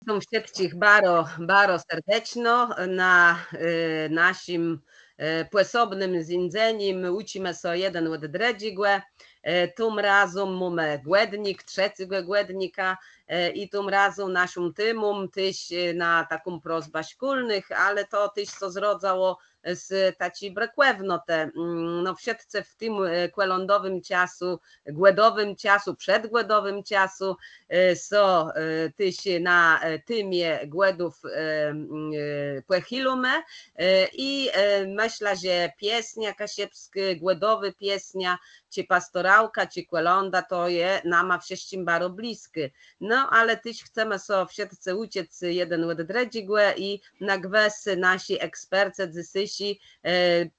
Witam všetkých baro serdечно na našim pôsobnym zindzeniem. Učíme sa jeden od dredzigłe. Tym razem mamy głednik, trzeciego głednika i tym razem naszym tymum tyś na taką prośbę szkolnych, ale to tyś co zrodzało z taci brakłewno te, no wszyscy w tym kłelądowym czasu, głedowym czasu, przedgłedowym czasu so tyś na tymie głedów płechilume i myślę, że pieśnia kasiepska, głedowy pieśnia, czy pastorałka, czy kłelonda, to je nama wszystkim bardzo bliskie. No, ale tyś chcemy so wszyscy uciec jeden od dredzigłe i na gwes nasi eksperce zysysi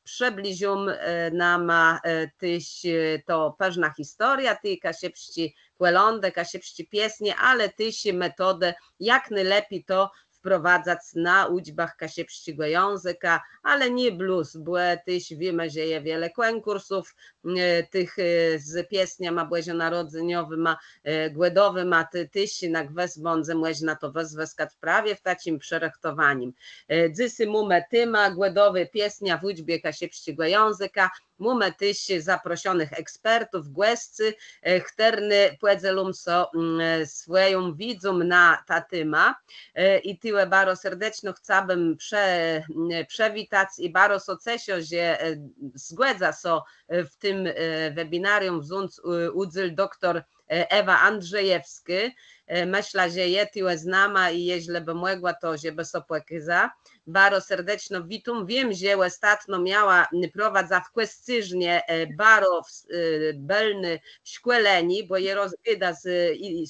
przybliżą nam tyś to pewna historia, ty kasiepści kłelondę, kasiepści piesnie, ale tyś metodę, jak najlepiej to wprowadzać na uczbach kasiepściego języka, ale nie blues, bo tyś wiemy, że jest wiele konkursów tych z pieśniami bożonarodzeniowym, głedowym, a tyś na gwes bądze można to wezwać prawie w takim przerechtowaniem. Dzysy mamy tyma głedowy pieśnia w uczbie kasiepściego języka, mamy tyś zaproszonych ekspertów, głescy, chterny płedzelum so swoją widzą na ta tyma i tyle bardzo serdecznie chciałabym przewitać i bardzo so cieszę, że zgładza so w tym webinarium wzunc udzyl doktor Ewa Andrzejewski. Myślę, że je tyle znama i jeśli by mogła, to żeby so płekyza. Bardzo serdecznie witam. Wiem, że ostatnio miała prowadza w kwescyżnie bardzo belny szkoleni, bo je rozgyda z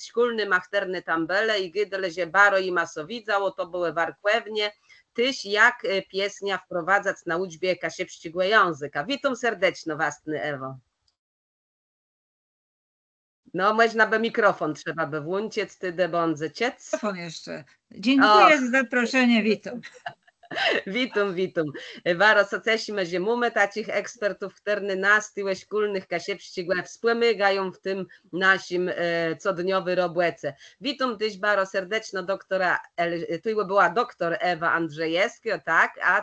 szkolnym achterny tambele i gydele, że bardzo ima so widzało, to były warkłewnie. Tyś jak pieśnia wprowadzać na uczbie kasiepściego języka. Witam serdecznie was, Ewo. No, można by mikrofon trzeba by włączyć, ty debądzy ciec. Mikrofon jeszcze. Dziękuję za zaproszenie, witam. Witam. Bardzo cieszymy, że mamy takich ekspertów, którzy nas, tyłe szkolnych kasiepścigłe, wspomagają w tym naszym codniowy robłece. Witam też bardzo serdecznie doktora, tu była doktor Ewa Andrzejewska, tak, a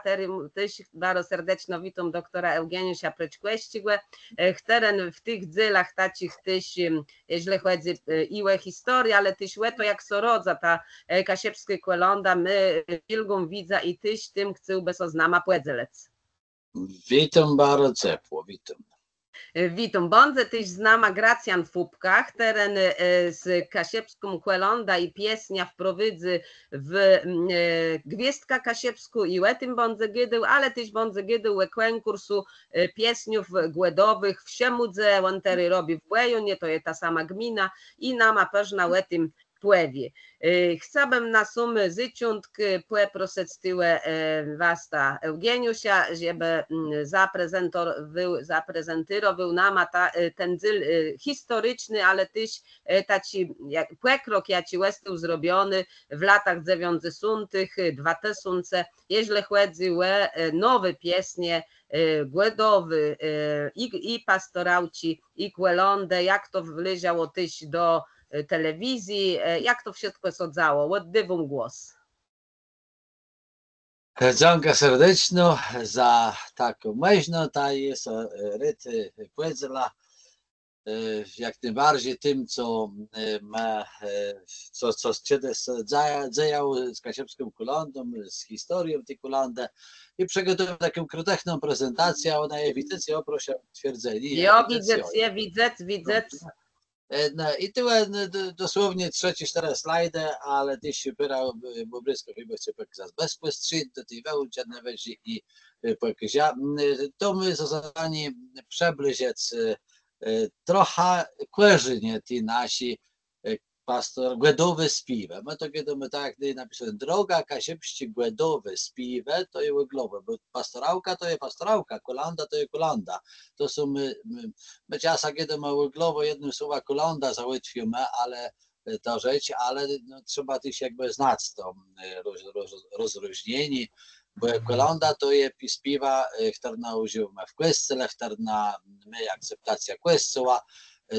też bardzo serdecznie witam doktora Eugeniusza Preczkłeścigłe, który w tych dziełach takich też, jeśli chodzi o historię, ale też to jak so rodza ta kasiepska kłelonda, my wielką widza i tyś tym chciałby so z nama płedzelec. Witam bardzo ciepło, witam. Witam, bądź tyś z nama Gracjan Fupkach, teren z kasiepską kłelonda i pieśnia wprowydzy w gwiazdka kasiepsku i łetym bądź gydył, ale tyś bądź gydył konkursu pieśniów głedowych w Siemudze, on tery robi w Łejonie, to jest ta sama gmina i nama peżna łetym płewie. Chciałbym na sumy zyciątk prosec tyłe wasta Eugeniusia, żeby zaprezentował nam ten dzyl historyczny, ale też taki płekrok, jaki został zrobiony w latach 90., 2000, jeśli chodzi o nowe pieśnie głodowy i pastorałci, i kłelondę, jak to wleziało też do telewizji, jak to wszystko sodzało. Oddywam głos. Dziękuję serdecznie za taką możliwość, ta jest ryty płedzela, jak najbardziej tym, co dziejało z kasiepską kulondą, z historią tej kulondy i przygotowałem taką krótką prezentację, ona jest widzicie, oproszę twierdzeni. Ja widzę. No, i tyle dosłownie 3-4 slajdy, ale ty się pyrał, bo blisko chyba chcę pokazać bezpośrednio do tej wełci i pokazać. To my za zadanie przybliżyć trochę kojarzenie tej nasi pastor głodowe śpiewy. My to kiedy tak napisałem, droga kasiepści głodowe śpiewy, to jest głowa, bo pastorałka to jest pastorałka, kolanda to jest kolanda. To są my czasem kiedy mamy głowę jednym słowa kolanda załatwimy, ale to rzecz, ale no, trzeba też jakby znać to rozróżnienie, bo kolanda to jest śpiewa, która używamy w kościele, która my akceptacja kościoła,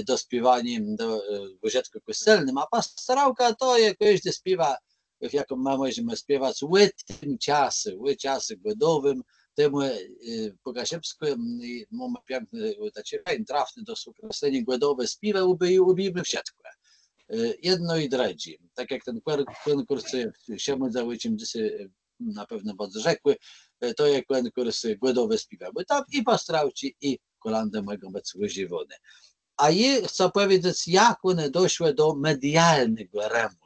do śpiewania do użytku kościelnym, a pastorałka to jest każdy śpiewa jaką możemy śpiewać, tym czasy głodowym, temu po kasiepsku mamy piękne, takie fajne, trafne do określenia głodowe śpiewy, ubijmy wszystko. Jedno i drugie. Tak jak ten konkurs się założyłem dzisiaj na pewno podrzekły, to jest konkurs głodowe śpiewy. Bo tam i pastrauci, i kolanda mojego obecnego żywony. A ja chcę powiedzieć, jak one doszły do medialnego rymu,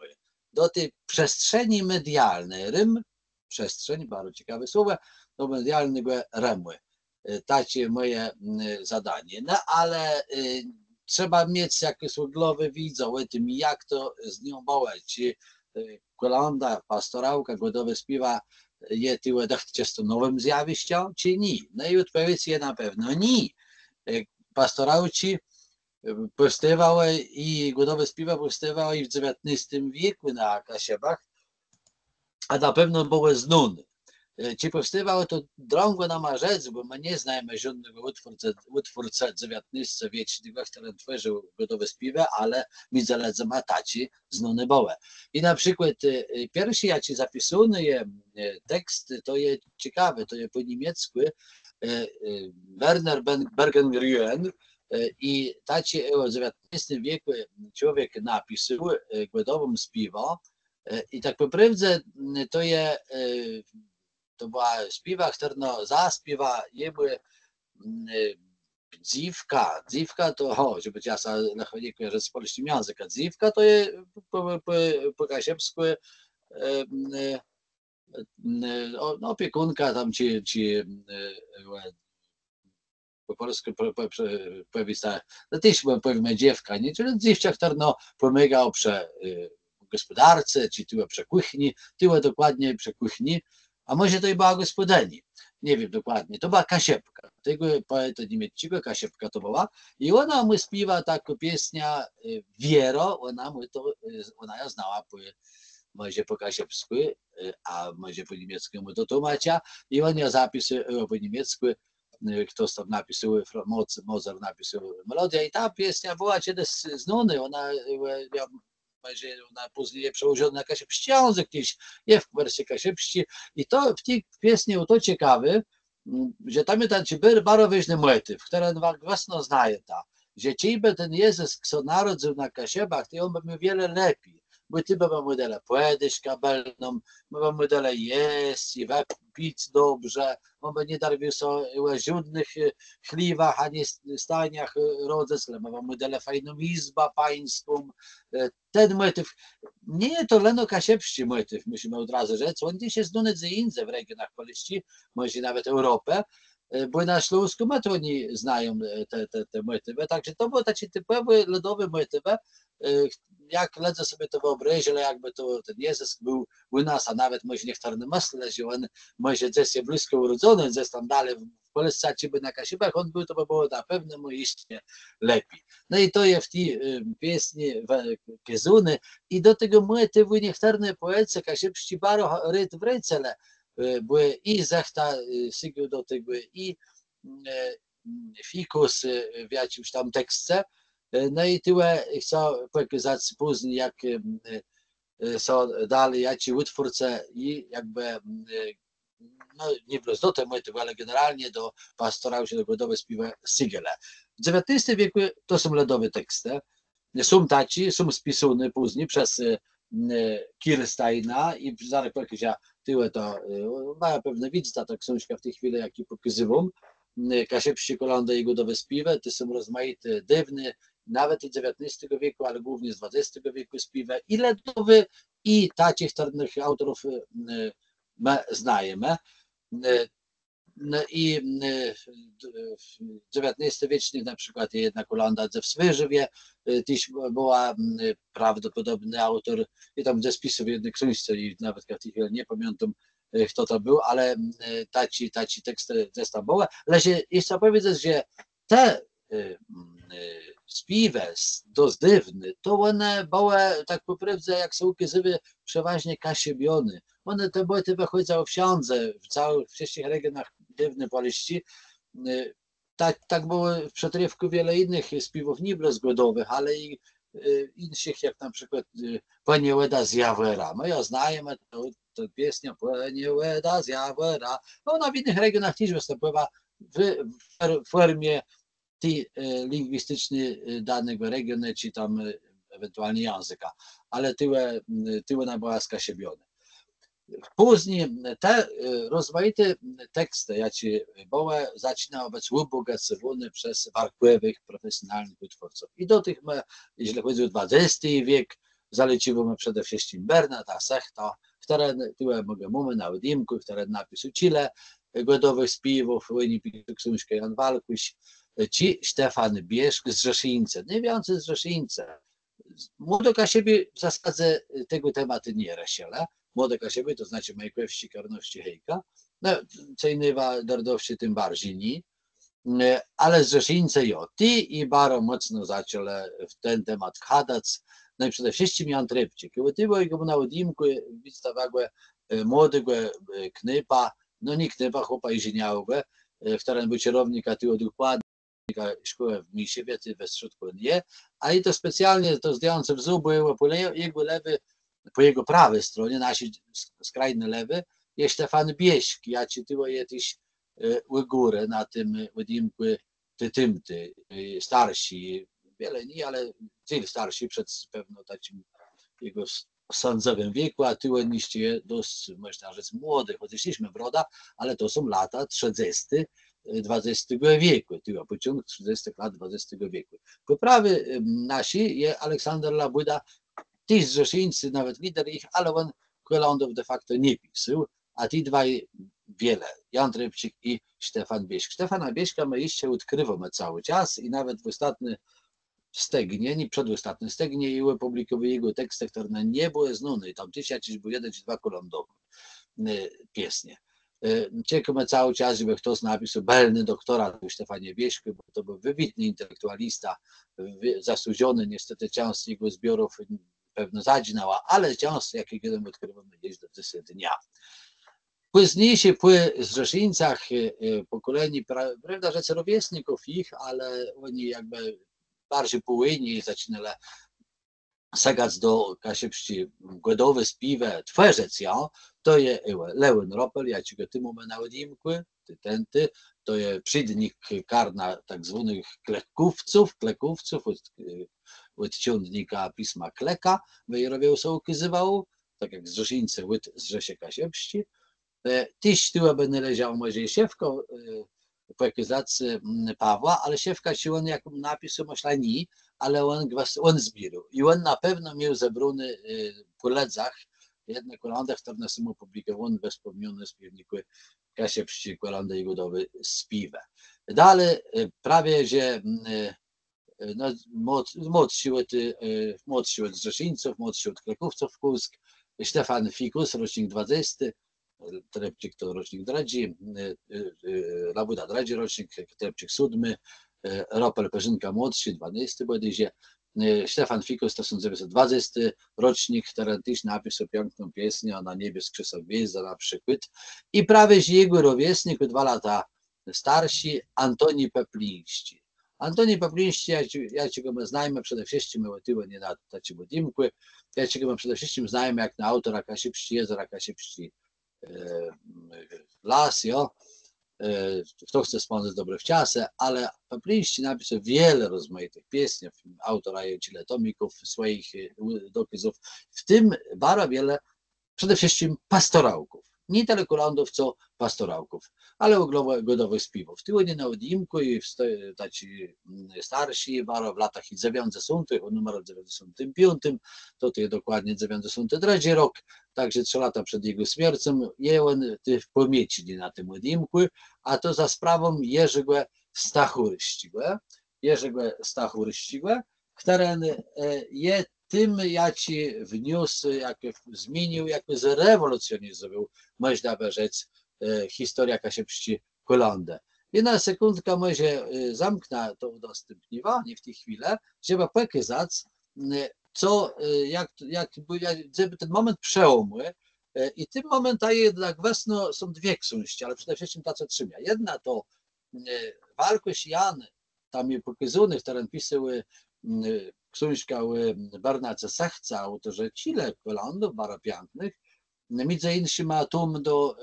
do tej przestrzeni medialnej. Rym, przestrzeń, bardzo ciekawe słowo, do medialnego rymu. Takie moje zadanie. No ale trzeba mieć jakieś głowy widzą o tym, jak to z nią było. Czy kolanda, pastorałka, głodowe śpiewa je tyle często nowym zjawiściem, czy nie? No i odpowiedź jest na pewno nie. Pastorałci powstawały i głodowe śpiewa powstawały w XIX wieku na Kasiebach, a na pewno były znane. Czy powstawało to drągo na rzec, bo my nie znamy żadnego utwórcy XIX wiecznego, który tworzył głodowe śpiewy, ale mi zależy ma taci znane były. I na przykład pierwszy, jak zapisany tekst, to jest ciekawe, to jest po niemiecku Werner Bergengruen, i taci w XIX wieku człowiek napisał głodową śpiewę i tak po prawdzie to była śpiewa, która zaśpiewa jemu dziwka to, żeby ja sobie nie kojarzę z polskim języka, dziwka to jest po kasiepsku opiekunka tam ci po polsku powiedz tak, no też powiemy dziewka, nie? Czyli dziewczak, która pomaga przy gospodarce, czy tyłe przy kuchni, tyłe dokładnie przy kuchni, a może to i była gospodyni, nie wiem dokładnie, to była Kasiepka, tego poeta niemieckiego Kasiepka to była i ona mu śpiewa taką pieśnia Wiero, ona ją znała może po kasiepsku, a może po niemieckiemu to tłumacza i on ją zapisał po niemiecku, ktoś tam napisał, Mozart napisał melodię i ta pieśnia była kiedyś znana, ona później przełożona na kasiepski język, gdzieś jest w wersji kasiepskiej i to w tej pieśni to ciekawe, że tam jest ten bardzo ważny motyw, który własno znaje ta, że ciebie ten Jezus, kto narodził na Kasiebach, to on by miał wiele lepiej. Bo ty by modele pojedyś kabelną, by modele jeść i pić dobrze, on by nie darwił sobie żadnych chliwach, ani staniach rodzec, ale by modele fajną izbę pańską. Ten motyw, nie jest to leno kasiepski motyw, musimy od razu rzec, on gdzieś jest znany gdzie indziej w regionach Polski, może nawet Europę, bo na Śląsku my to oni znają te motywy, także to był taki typowy ludowy motyw, jak ledwo sobie to wyobrazić, ale jakby to ten Jezus był u nas, a nawet może niektórzy myślą, że on może gdzieś jest blisko urodzony, gdzieś tam dalej w Polsce, czy by na Kasiebach on był, to by było na pewno mu istnie lepiej. No i to jest w tej pieśni Kezuny i do tego motywu niektórzy poeci kasiepści bardzo ryt w rycele, były i zechta sygił do tego i fikus w jakimś tam tekstce. No i tyle chcę pokazać później, jak są dalej jaci utwórcy i jakby, no nie plus do tego motywu, ale generalnie do pastorału się do głodowe śpiewy Sigele. W XIX wieku to są ludowe teksty, są taci, są spisane później przez Kirsteina i zaraz pokażę tyle to, ma pewne widzieć ta książka w tej chwili, jak i pokazywam. Kasiepskie kolondy i głodowe śpiewy, to są rozmaite, dywne, nawet i XIX wieku, ale głównie z XX wieku śpiewy i ludowe i takich autorów my znajemy. No i w XIX wiecznych na przykład jedna kolonda ze Swyrzywie, też była prawdopodobny autor i tam ze spisów jednej książce i nawet w tej chwili nie pamiętam kto to był, ale taci teksty też tam były. Ale jeszcze powiedzieć, że te śpiewy dość dywne, to one były tak po prawdzie, jak są ukazywały, przeważnie kasiebione. One te motywy wychodzą w ksiądze, w wszystkich regionach dywnych Polski. Tak było w przetrywku wiele innych śpiewów, nie zgodowych, ale i innych, jak na przykład Panie Łeda z Jawera. My ją znajemy, to pieśnia Panie Łeda z Jawera. Ona w innych regionach też występuje w formie tej lingwistycznej danego regionu, czy tam ewentualnie języka, ale tyłe ona była skasiemione. Później te rozmaite teksty, jakie były, zaczynały być ubogacowane przez warkłewych, profesjonalnych utwórców. I do tych, jeśli chodzi o XX wiek, zaleciły przede wszystkim Bernarda Sechta, które mogę mówić na Udimku, które napisał Chile, godowych śpiewów, Łyni Piksuńska, Jan Walkuś, ci Stefan Bieszk z Rzeszyńca, nie więcej z Rzeszyńca. Młody Kasiebie w zasadzie tego tematu nie resiele. Młode Kasiebie, to znaczy Majkłewści, Karności, Hejka, no, Cejnywa, Dordowści tym bardziej nie, ale z Rzeszyńca ty i bardzo mocno zaczął w ten temat wchadać. No i przede wszystkim Jan Trepcik. I tyło jego na Udimku wystawagłe młodego knypa, no nie knypa, chłopa i zieniałego, w którym był kierownika tyło dokładnie szkoły w Misiewie, ty we środku nie, a i to specjalnie to zdjące w zuby, jego lewy, po jego prawej stronie, nasi skrajny lewy, jest Stefan Bieśk, ja ci tyło jesteś u góry na tym Udimku, ty starsi, wiele nie, ale dziel starsi przed pewno takim jego sądzowym wieku, a tyło niście dość, można rzec, młody, chociaż jesteśmy broda, ale to są lata 30. XX wieku, tyło pociąg 30 lat XX wieku. Po prawej nasi jest Aleksander Labuda, też z Rzeszyńcy, nawet lider ich, ale on Kolądów de facto nie pisał, a ci dwaj wiele, Jan Trepcik i Stefan Bieśk. Stefana Bieśka my jeszcze odkrywamy cały czas i nawet w ostatnim stegnie, nie przedostatnim stegnie i opublikowali jego teksty, które nie były znane. Tam tysiąc był jeden czy dwa kolądowe piesnie. Czekamy cały czas, żeby ktoś napisał belny doktorat o Stefanie Bieśku, bo to był wybitny intelektualista, zasłużony, niestety część z jego zbiorów pewno zadźnęła, ale część, jakiego odkrywamy gdzieś do tego dnia. Późniejsi z Rzeszyńcach pokoleni, prawda, że rówieśników ich, ale oni jakby bardziej półynni zaczynali sagać do Kasiepści godowe spiwe, tworzec ja, to jest Lewin Ropel, ja ci go tym mamy na Udimku, tenty, to jest przydnik karna tak zwanych klekówców od ciągnika pisma Kleka, wyjerowiał się ukazywał, tak jak z Rzeszyńcy, z Rzesie Kasiepści. Tyś tyła będę leżał może Siewko po ekizacji Pawła, ale Siewka się on jak napisał myślę nie, ale on zbierał. I on na pewno miał zebrany po ledzach, jedne kolondy, które na tym opublikował bez wspomniane śpiewniku Kasiepści, kolondy i godowy spiwę. Dalej prawie, że no, młodsi od Rzeszyńców, młodsi od Krakówców Kusk, Stefan Fikus, rocznik 20, Trepcik to rocznik Dradzi, Labuda Dradzi rocznik, Trepcik 7, Ropel Perzynka młodszy, 12 bodajże, Stefan Fikus to 1920 rocznik, który też napisał piękną pieśnię na niebie skrzesła gwiazda na przykład. I prawie że jego rówieśnik, 2 lata starsi, Antoni Pepliński. Antoni Pepliński, ja ci go znajmy przede wszystkim, my tyły nie na takim Udimku, ja ci go przede wszystkim znajmy jak na autora Kasiepści, Jezera Kasiepści, Las, jo. Kto chce spędzać dobre wczasy, ale Pepliński napisał wiele rozmaitych pieśni, autora tyle tomików swoich dopisów, w tym bardzo wiele przede wszystkim pastorałków. Nie tyle kolądów, co pastorałków, ale godowych śpiewów. Tyły nie na Udimku i taci starsi, bardzo w latach i 90, o numerze 95, to jest dokładnie 92 rok, także 3 lata przed jego śmiercią, je on w pamięci na tym Udimku, a to za sprawą Jerzego Stachurścigłe, który jest tym, jak ci wniósł, jak zmienił, jak zrewolucjonizował, można by rzec, historia Kasiepści Kolądę. Jedna sekundka może zamknę to udostępniwanie w tej chwili, żeby pokazać, co, żeby ten moment przełomły. I tym momentami jednak wesno są dwie książki, ale przede wszystkim ta, co trzyma. Jedna to Walkoś Jan, tam je pokazany, które pisały książka Barnace Sachca, autorze cile kolondów bardzo pięknych, między innymi ma tum do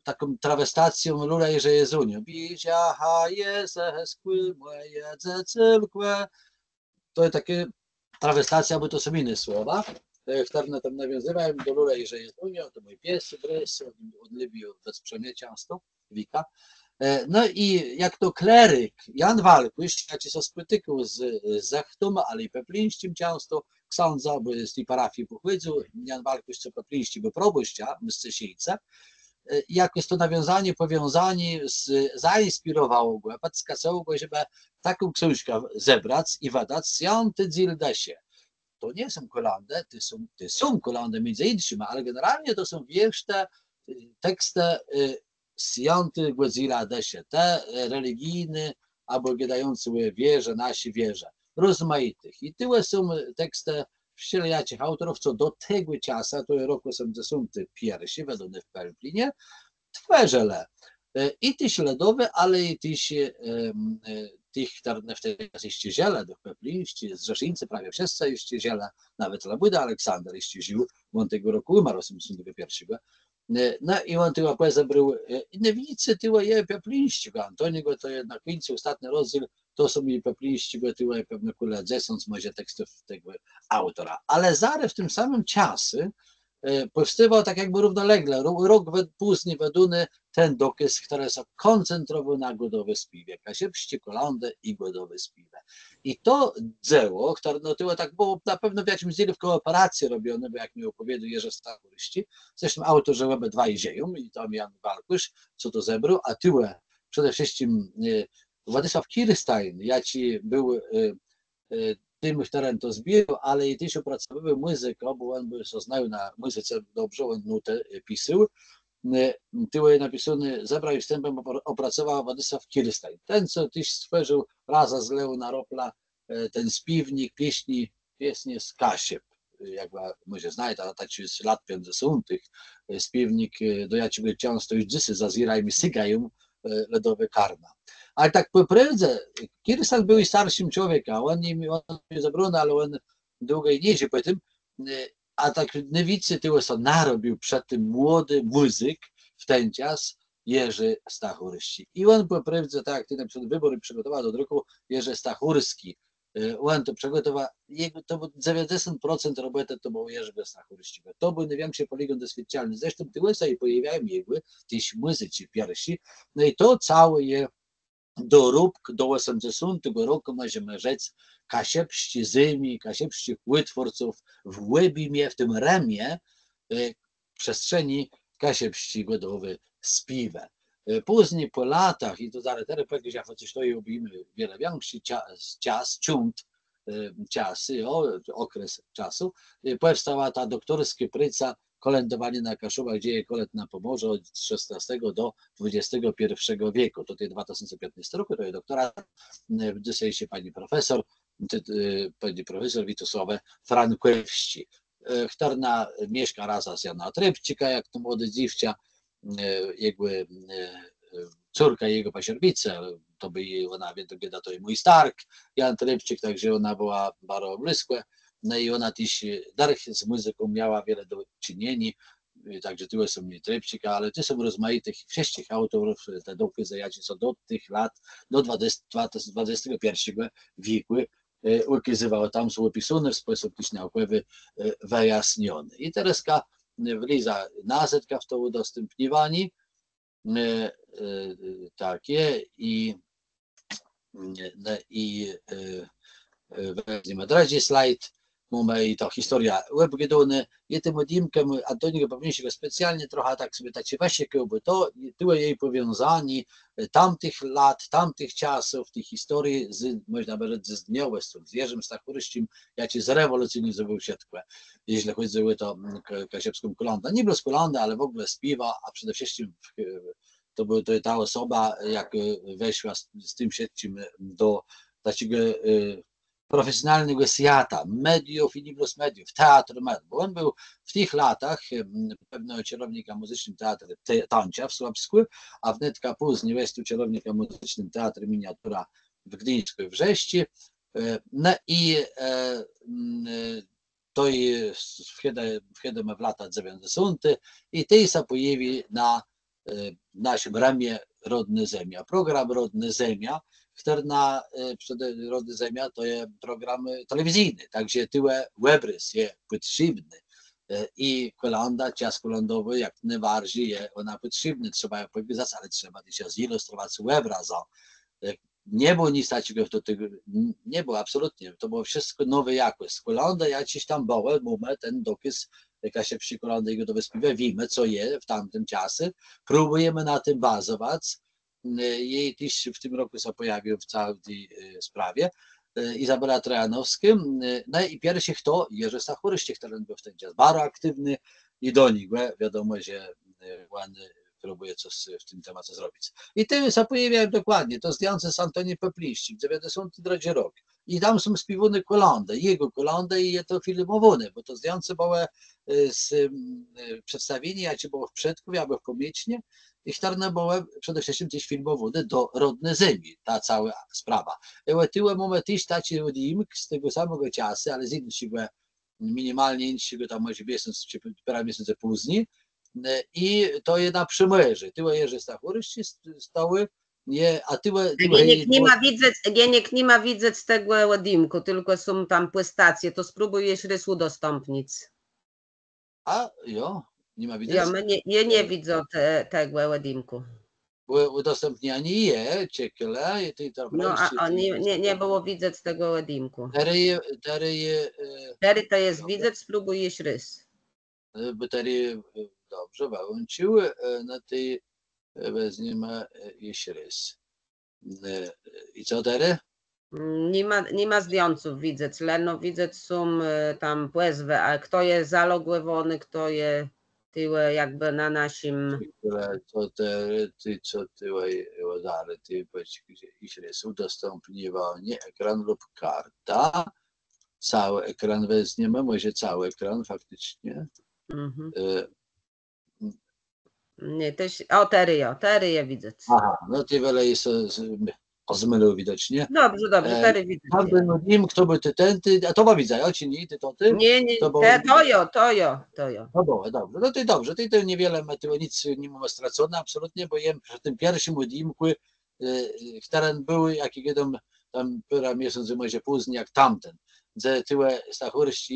taką trawestacją Lulej, że Jezuniu. Biziaha jezeskły moje cylkłe. To jest takie trawestacja, bo to są inne słowa, które tam nawiązywałem do Lulej, że Jezuniu, to mój pies, brys, on lubił wesprzemie często, wika. No i jak to kleryk Jan Walkuś, ja ci so spytyku z Zechtum, ale i Peplińskim często, ksiądza, bo z tej parafii pochydzu, Jan Walkuś co Pepliński, bo proboszcza, z Cysijce, jakoś to nawiązanie, powiązanie zainspirowało go, podskazało go, żeby taką książkę zebrać i wydać Sjanty Dzildesie. To nie są kolandy, to są kolandy między innymi, ale generalnie to są wiersze, teksty Sjanty Godzilla Desie, te religijne, albo gadające wierze, nasi wierze, rozmaitych. I tyle są teksty wszelakich autorów, co do tego czasu, to jest rok 81, wydany w Pelplinie, tworzele. I te śladowe, ale i tych, które wtedy jeszcze ziele, do Peplińscy, z Rzeszyńcy, prawie wszyscy jeszcze ziele, nawet Labuda Aleksander jeszcze żył, on tego roku umarł 81. No i on tyła zebrał, i widzicie, tyła je Peplińskiego, Antoniego, to jednak końcu, ostatni rozdział, to są i Peplińskiego, tyła je pewne kule 10 może tekstów tego autora. Ale zaraz w tym samym czasie powstawał tak jakby równolegle, rok później według ten dokaz, który się koncentrował na godowe spiwie, kasiepści, kolandy i godowe spiwie. I to dzieło, które no to tak było na pewno w jakimś dziele w kooperacji robione, bo jak mi opowiedział Jerzy Stachuryści, zresztą autorzy obydwa i dzieją, i tam Jan Walkuś, co to zebrał, a tyłe przede wszystkim Władysław Kirstein, ja ci był tym, który to zbierał, ale i też opracowywał muzykę, bo on by znał na muzyce dobrze, on nutę pisał. Tyły napisane, zebrał i wstępem opracował Władysław Kirstein. Ten, co też stworzył Raza z Leona Ropla, ten śpiewnik pieśni z Kasiep. Jak może znacie, a tak z lat 50. Śpiewnik, do jakiego często już dzisiaj zazirajmy sygają ledowe karna. Ale tak po prawdzie, Kirstein był i starszym człowiekiem, on nie zabrał, ale on długo nie żył po tym, a tak nie widzę, tyło co narobił przed tym młody muzyk w ten czas Jerzy Stachuryści. I on po prawdzie, tak jak ty napisał, wybory przygotował do druku Jerzy Stachurski. On to przygotował, to był 90% roboty to był Jerzy Stachuryści. To był największy poligon doświadczalny. Zresztą tyły sobie pojawiają jego, też muzycy pierwsi. No i to całe je doróbk do 80 roku, możemy rzec, kasiepści zymi, kasiepści wytwórców w Łebimie, w tym Remie, przestrzeni kasiepści godowe spiwe. Później po latach, i to zaraz teraz powiedzieć, chociaż to robimy wiele większy czasy, okres czasu, powstała ta doktorska praca kolędowanie na Kaszubach, dzieje kolęd na Pomorzu od XVI do XXI wieku. To jest 2015 roku, to jest doktorat, dzisiaj się pani profesor Witosława Frankiewski, która mieszka razem z Jana Trepcika, jak to młody dziewczę, jego córka i jego pasierbice, to by ona, to i mój Stark, Jan Trepcik, także ona była bardzo blisko. No i ona też z muzyką miała wiele do czynienia, także tyle są nie Trepcika, ale to są rozmaitych wszystkich autorów, te dokazy, jakie są do tych lat, do XXI wieku, ukazywały, tam są opisane w sposób też naukowy wyjaśniony. I teraz wliza nazetka w to udostępniwanie, takie i weźmiemy drażdży slajd, mamy i to historia webgedony, i tym odimkiem Antoniego Pawlińskiego specjalnie trochę tak sobie tak się właśnie, bo to tyle jej powiązani tamtych lat, tamtych czasów, tych historii, można powiedzieć, z dniowestwem, z Jerzym Stachuryściem, jak się zrewolucjonizował siatkę, jeśli chodzi o to kasiepską kolandę. Nie bez kolandy, ale w ogóle śpiewa, a przede wszystkim to była ta osoba, jak weszła z tym siedciem do takiego profesjonalnego świata, mediów i nie plus mediów, teatru med, bo on był w tych latach pewnego kierownika muzycznym teatru Tancia w Słabsku, a wnetka później jest tu kierownika muzycznym teatru Miniatura w Gdyńsku w Brześci, No i to i wtedy w lata 90. i tej się pojawi na naszym ramie Rodny Zemia. Program Rodny Zemia, który na Rodny Zemia to jest program telewizyjny, także tyle webrys jest potrzebny. I kolanda, czas kolandowy jak najbardziej jest ona potrzebna, trzeba ją pokazać, ale trzeba też zilustrować obrazem. Nie było nic takiego do tego, nie było absolutnie, to było wszystko nowe jakość. Kolanda jakiś tam było, mamy ten dokaz, jaka się przy kolanda jego do wyspiwa, wiemy co jest w tamtym czasie, próbujemy na tym bazować. Jej też w tym roku się pojawił w całej tej sprawie. Izabela Trojanowska, no i pierwszy kto? Jerzy Stachurysty, który był w ten czas bardzo aktywny i do nich, wiadomo, że on próbuje coś w tym temacie zrobić. I tym się pojawiają dokładnie, to zdjęcie z Antoni Pepliści w 92 rok. I tam są śpiewane kolandy, jego kolandy i je to filmowane, bo to zdjęcie było z przedstawienia, jak było w przodku, albo w pomiecznie, i chciano było przede wszystkim też filmowane do Rodnej Ziemi, ta cała sprawa. I tyłem mamy też taki odcinek z tego samego czasu, ale z innego minimalnie innego tam może miesiąc czy parę miesięcy później. I to jest na przymierze. Tyłe Jerzy Stachurysty stały, nie, a tyłe... Gieniek nie ma widzieć z tego odcinku, tylko są tam płystacje, to spróbuj jeszcze raz udostępnić. A, jo, nie ma widzieć? Ja nie widzę tego odcinku. Udostępnianie je, ciekle, i ty to No, a nie było widzieć tego odcinku. Tery to jest widzieć, spróbuj jeszcze raz. Baterie dobrze wyłączyły, na tej weźmiemy jeszcze raz. I co teraz? Nie ma zdjęców widzieć, leno widzieć są tam płezwy, a kto jest zalogowany, kto jest tyłe jakby na naszym... Co tyłe dary, ty jeszcze raz udostępnienie ekran lub karta. Cały ekran weźmiemy, może cały ekran faktycznie. Nie, też... Tery je widzę. Aha, no ty wiele jest zmylił widocznie. Dobrze, tery widzę. Nim, kto by a to ma widzę, o ci nie, ty to ty? Nie, to jo. No było, dobrze, no ty dobrze, ty to niewiele ma, nic nie mamy stracone absolutnie, bo jem przy tym pierwszym odcinku, który był jakiś tam parę miesięcy może później jak tamten, że tyłe Stachurysty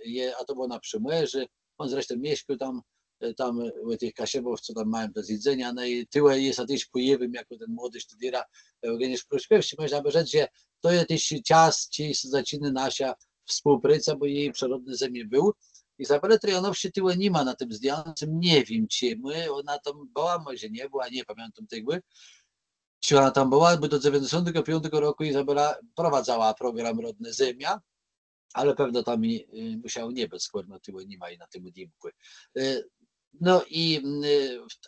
je, a to było na przymierze, on zresztą mieszkał tam u tych kasiebów, co tam mają do zjedzenia, no i tyłe jest też pojewym, jako ten młody studiera Eugeniusz Pruszkiewski, można by rzec, że to jest też czas, gdzie zaczyna nasza współpraca, bo jej przyrodny ziemi był. Izabela Trojanowska tyłe nie ma na tym zdjęciu, nie wiem czemu, ona tam była, może nie była, nie pamiętam tego, czy ona tam była, bo do 95 roku Izabela prowadzała program Rodna Ziemia, ale pewno tam musiał nie być, skoro na tyłe nie ma i na tym odcinku. No i,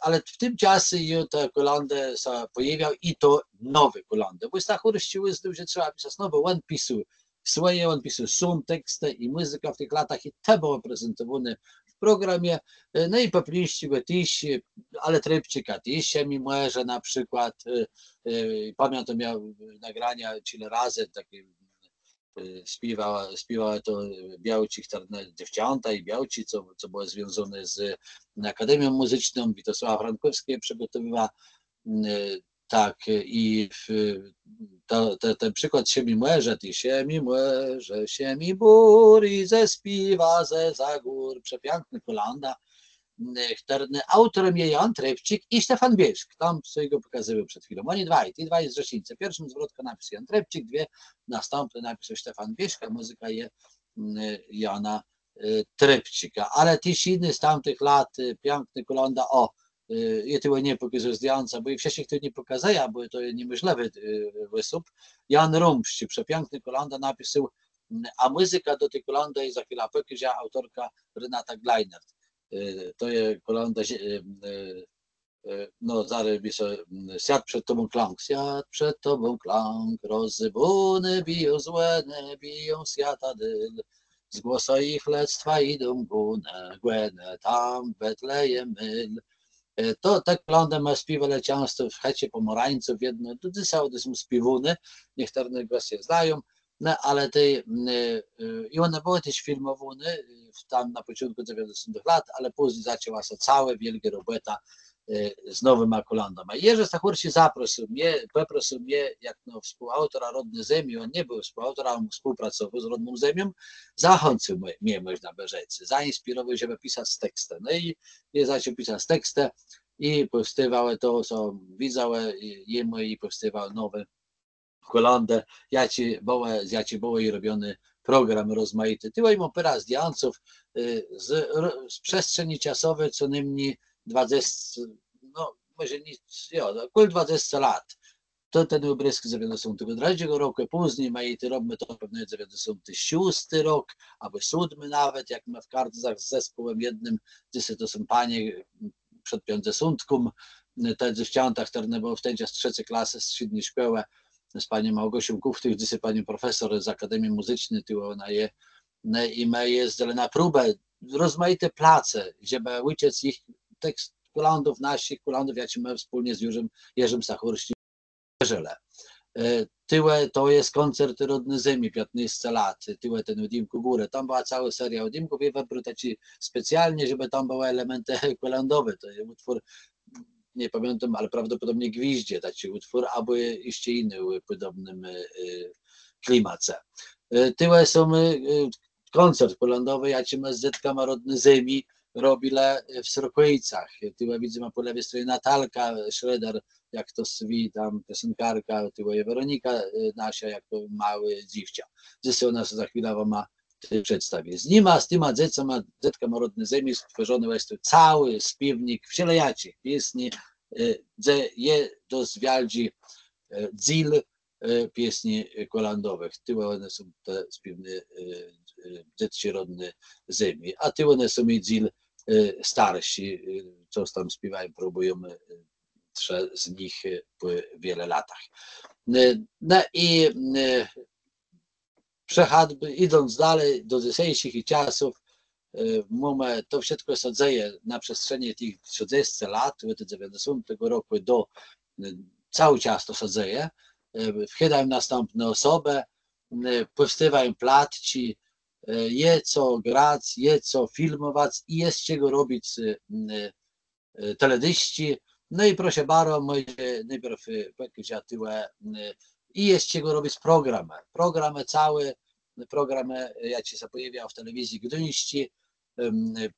ale w tym czasie te kolandy się pojawiały i to nowe kolandy, bo Stachurysty uznał, że trzeba pisać nowe, on pisał swoje, on pisał są teksty i muzyka w tych latach i to było prezentowane w programie, no i Pepliści go też, ale Trepczyka też, mimo że na przykład, pamiętam miał nagrania tyle razy, takie śpiewała to Białci, dziewczęta i Białci, co było związane z Akademią Muzyczną. Witosława Frankowska przygotowywała tak i ten przykład się mi młe, ty się mi młe, że się mi bór i ze śpiewa ze zagór. Przepiękny kolanda. Autorem jest Jan Trepczyk i Stefan Bieszk. Tam sobie go pokazywał przed chwilą. Oni dwaj z Rzesznicy. Pierwszym zwrotkę napisał Jan Trepczyk, dwie następne napisał Stefan Bieszk, a muzyka jest Jana Trepczyka. Ale też inny z tamtych lat, piękny kolanda, ja tego nie pokazuję zdjęcia, bo i wcześniej to nie pokazała, bo to jest niemożliwy występ. Jan Rumszczy, przepiękny kolanda napisał, a muzyka do tej kolandy jest za chwilę pokaże autorka Renata Gleinert. To jest kolanda, no zaraz mi się, siad przed tobą klank, rozzybuny biją złene, biją siata dyl, z głosa ich lectwa idą głene, tam Betlejem myl. To tak kolanda ma śpiewać często w checie pomarańców, jedno, to są śpiewuny, niektóre głosy znają, no ale i one były też filmowane tam na początku 90 lat, ale później zaczęła się całe wielkie robota z nowym Kolandą. A Jerzy Stachurski poprosił mnie, jak współautora Rodnej Ziemi, on nie był współautorem, on współpracował z Rodną Ziemią, zachęcił mnie, można by rzec, zainspirował, żeby pisać teksty. No i zaczął pisać teksty i powstawały to, co widział jemu i powstawał nowe Kolandę, jaci były i robiony program rozmaity. Tyło im opera zdjęców z przestrzeni czasowej co najmniej 20, no może nic, około 20 lat. To ten obrysk z 92 roku, później robimy to pewnie 96 rok, albo 7 nawet, jak my w kartach z zespołem jednym, gdzie to są panie przed 50, te dziewczęta, które były wtedy z 3 klasy z średniej szkoły, z panią Małgosią Kuchtych, gdzie pani profesor z Akademii Muzycznej, i my jeździli na próbę, rozmaite place, żeby uciec ich tekst Kolandów, naszych Kolandów, jak my wspólnie z Jerzym Stachurskim żyli. Tyłe to jest koncert Rodnej Ziemi, 15 lat, tyłe ten Udimku Górę, tam była cała seria Udimków i wybrał specjalnie, żeby tam były elementy kolandowe, to jest utwór, nie pamiętam, ale prawdopodobnie Gwiździe, taki utwór, albo jeszcze inny w podobnym klimacie. Tyłe są koncert kolandowy, jak my z Zetkama Rodnej Ziemi robili w Srokojcach. Tyłe widzimy po lewej stronie Natalka Schroeder, jak to swi tam piosenkarka, tyłe Weronika Nasia, jak to mały dziewczę. Zresztą ona za chwilę ma przedstawię. Z tyma Zetkama Rodnej Ziemi stworzony jest cały śpiewnik wszelakich pieśni, gdzie je do zwialdzi dzil pieśni kolandowych. Tyłe one są te śpiewne dzieci Rodnej Ziemi, a tyłe one są i dzil starsi, co tam śpiewają, próbują z nich po wiele latach. No i idąc dalej do dzisiejszych czasów, mamy to wszystko się dzieje na przestrzeni tych 30 lat, od 90 roku do cały czas to się dzieje. Wchodzą następne osoby, powstają platci, jest co grać, jest co filmować i jest z czego robić teledyści. No i proszę bardzo, najpierw tyłe i jest z czego robić programy całe, programy, jak się pojawiał w telewizji Gdyński,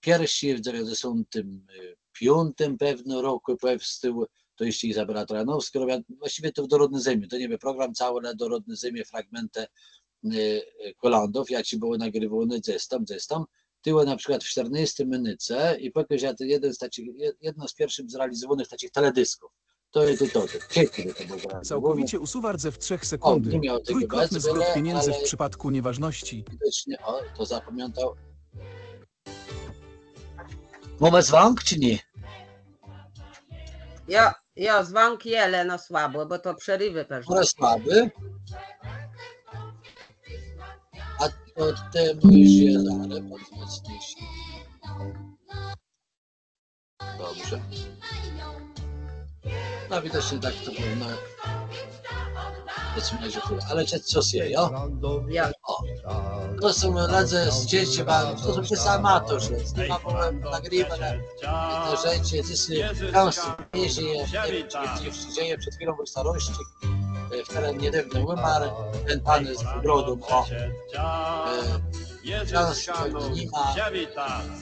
pierwszy w 95 pewno roku powstał, to jeszcze Izabela Trojanowska, właściwie to w Dorodnej Ziemi, to nie był program cały, ale Dorodnej Ziemi, fragmenty Kolandów, jak się było nagrywane zestam, tyłe na przykład w 14 minucie i pokazał jedno z pierwszych zrealizowanych takich teledysków. To jest to. Całkowicie usuwa rdzew w 3 sekundy. Trójkrotny zwrot pieniędzy w przypadku nieważności. Widocznie, to zapamiętał. Mamy dzwonk, czy nie? Ja dzwonk jele, no słabo, bo to przerywy pewnie. Ale słaby. A od temu już jest, ale podmocniejszy. Dobrze. No widocznie tak to było, no. Ale co się, Ja. To są ledze z dzieci, to są wszyscy amatorzy, nie ma nagrywane te rzeczy, tam nie żyje, nie wiem, czy jeszcze dzieje, przed chwilą był starości, wtedy niedawno umarł, ten pan z brodą, nie ma,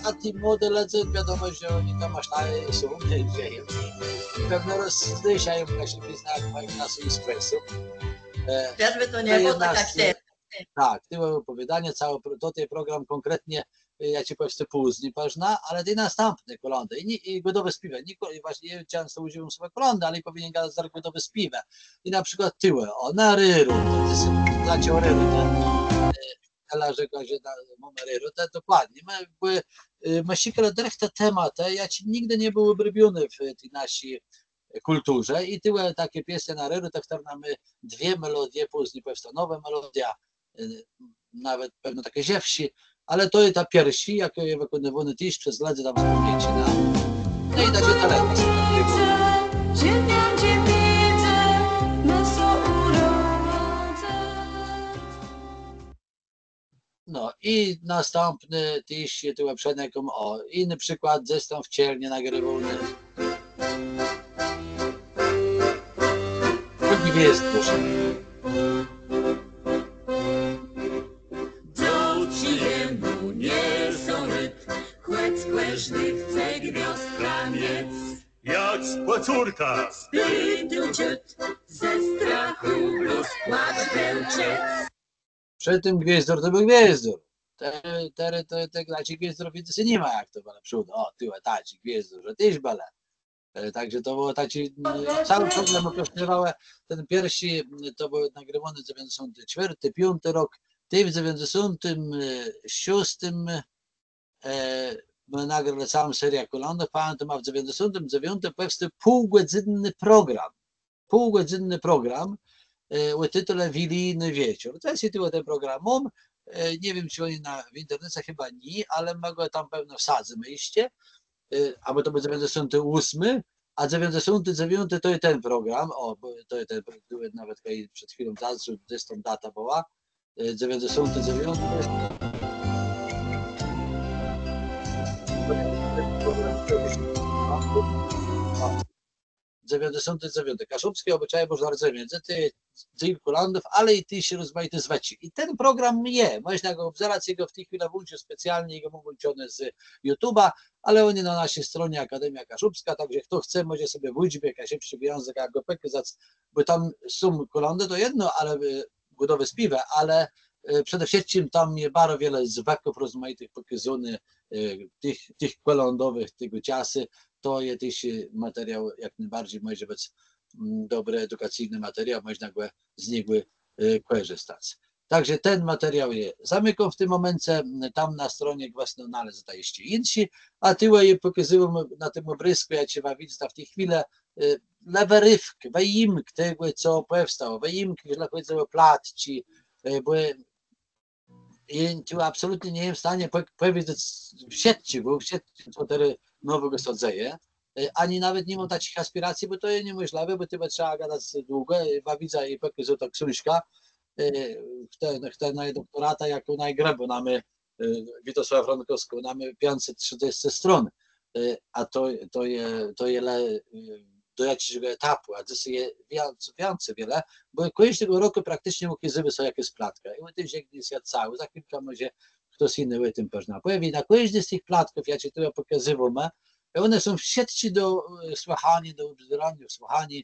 a ci młode ledze, wiadomo, że oni tam maślają i są dzieje. Pewno rozdysiają, jak się przyzna, mają na swój espresso. Światły to nie było tak jak się. Tak, tyłe opowiadanie, cały to ten program konkretnie, ja ci powiem później, ale i następne kolandy, i godowe śpiewy. Właśnie często używam słowa kolandy, ale powinien gadać za godowe śpiewy. I na przykład tyłe, na ryru, to jest zaciął ryru, ale że mamy ryru, to dokładnie. My sikale te tematy, ja ci nigdy nie był obrobiony w tej naszej kulturze i tyłe takie pieśni na ryru, tak tam mamy 2 melodie, później powstała nowa melodia, nawet pewno takie ziewsi, ale to jest ta pierwsza, jak je wykonywany też przez ledzy tam wspomnieć na. No i takie talenty. No i następny też tu przenekom, inny przykład, zestaw wcielnie nagrywany. Gwiezdor. Do ciemu nie są ryb, chłec kłężny chce gwiazdka miec. Jak spłacórka, Spytu ciut, ze strachu rozpłacz bełczec. Przed tym Gwiezdor to był Gwiezdor. Teraz to znaczy Gwiezdorów więcej nie ma, jak to bala przód. Tyła taci Gwiezdor, że tyś bala. Także to było taci, cały problem określał ten pierwszy, to był nagrywany w 94, 5 rok, ty w 96 my nagrali całą serię kolonów, pamiętam, a w 99 powstał półgodzinny program o tytule Wilijny Wieczór. To jest tytuł ten program. Nie wiem, czy oni w internecie chyba nie, ale mogę tam pewno wsadzimy iście, aby to był 98, a 99 to jest ten program, bo to jest ten, nawet przed chwilą zaznaczył, gdzieś tam data była, 99. 99. Kaszubskie obyczaje bożarcze między tych Kulandów, ale i tych rozmaitych zweci. I ten program można go obzerać, jego w tej chwili włączył specjalnie, jego mogą włączone z YouTube'a, ale oni na naszej stronie Akademia Kaszubska, także kto chce, może sobie włączyć jakaś przywiązek, jak go pokazać, bo tam są Kulandy, to jedno, ale budowy śpiewa, ale przede wszystkim tam jest bardzo wiele zweków rozmaitych pokazanych, tych kolondowych, tego czasu. To jest też materiał, jak najbardziej może być dobry, edukacyjny materiał, można go z niego korzystać. Także ten materiał jest zamykam w tym momencie, tam na stronie własną należy to jeszcze insi, a tyłe je pokazują na tym obrysku, ja cię widzę w tej chwili, lewerywkę, wyimk tego, co powstało, wyimk, jeżeli chodzi o platci, bo i tu absolutnie nie jestem w stanie powiedzieć w sieci, co teraz nowego się dzieje, ani nawet nie mam takich aspiracji, bo to jest niemożliwe, bo chyba trzeba gadać długo, widzę i pokazuję to książka, chcę na doktorata, jako najgrę, bo mamy Witosława Frankowskiego, mamy 530 stron, a to jest do jakiegoś etapu, a to jest więcej wiele, bo każdego roku praktycznie ukazywy są jakieś platka. I tym jest ja cały, za chwilkę może ktoś inny o tym można powie. Na każdej z tych platków, ja ci tu pokazywam, one są w sieci do słuchania, do ubierania, słuchania,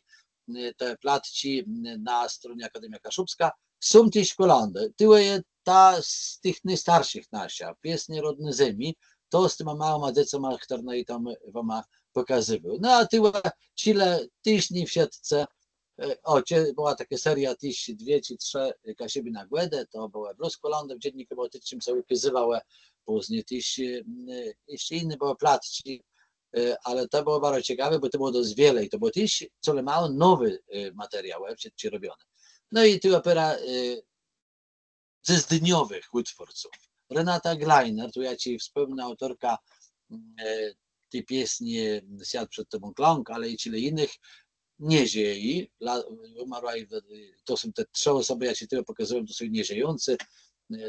te platki na stronie Akademia Kaszubska. Są też kolandy. To jest ta z tych najstarszych nasia, pieśni rodne ziemi, to z tym małą dziecoma, które tam wam pokazywał. No a tyła Chile tyśni w siatce, była taka seria tyś 2 czy 3 Kasieby na Głedę, to była Blues Kolandy, w dzienniku było tym co ukazywały, później tyś jeszcze inne były platki, ale to było bardzo ciekawe, bo to było dość wiele i to było tyś, co mało nowy materiał, czy robione. No i tu opera ze zdyniowych utwórców. Renata Gleiner, tu ja ci wspomnę, autorka tej pieśni Siad przed tobą kląk, ale i tyle innych, nie żyje. Umarła, to są te 3 osoby, ja ci tyle pokazuję, to są nieżyjący.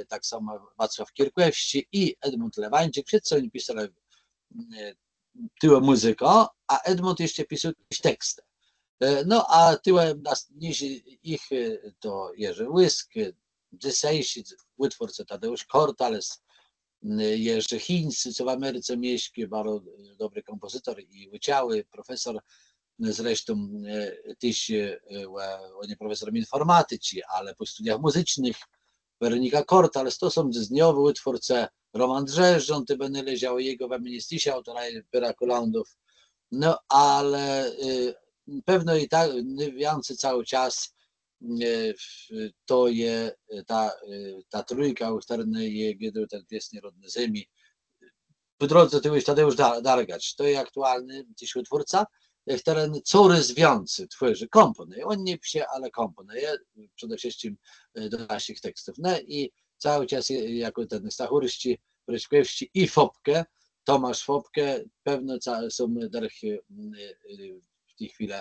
Tak samo Wacław Kierkłewści i Edmund Lewańczyk. Wszyscy oni pisali tyłę muzykę, a Edmund jeszcze pisał teksty. No a tyłę ich to Jerzy Łysk, dzisiejszy utwórca Tadeusz Kortales, Jerzy Chińscy, co w Ameryce mieszka, bardzo dobry kompozytor i uciały, profesor, zresztą też on jest profesorem informatyki, ale po studiach muzycznych, Weronika Kortales, to są dzniowe utwórce, Roman Drzeżdżon, ty będę leżał jego w ministrisie, autora Pyra Kolandów, no ale pewno i tak więcej cały czas to jest ta trójka, u której jest ten pieśni rodne ziemi. Po drodze to jest Tadeusz Dargacz, to jest aktualny dziś utwórca, który coraz więcej tworzy, komponuje. On nie pisze, ale komponuje, przede wszystkim do naszych tekstów. No i cały czas jako ten Stachurści, Pryszkiewści i Fopke, Tomasz Fopke, pewno są w tej chwili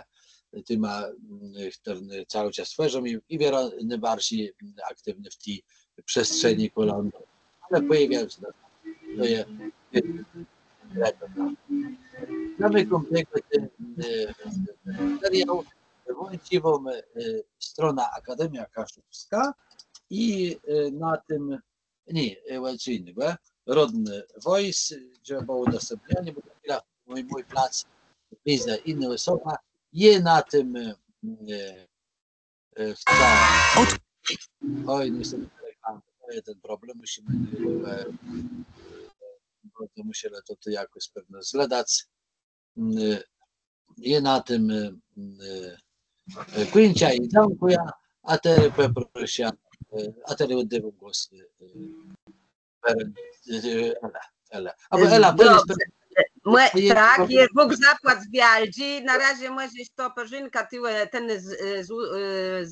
tyma, które cały czas tworzą i wiele najbardziej aktywny w tej przestrzeni Kolandu ale pojawiają się to je zamykam tego materiał właściwą strona Akademia Kaszubska i na tym nie, czy innego, rodny voice, żeby było udostępnianie, bo chwila mój plac widzę inne osoby je na tym chcą. Oj, niestety to jest ten problem, musimy to musieli to jakoś pewno zledać. Je na tym kończę i dziękuję, a teraz poproszę, a teraz oddam głos Ela. Ela, tak, jest Bóg zapłać z Bialdzi. Na razie możesz to Perzynka tyłe ten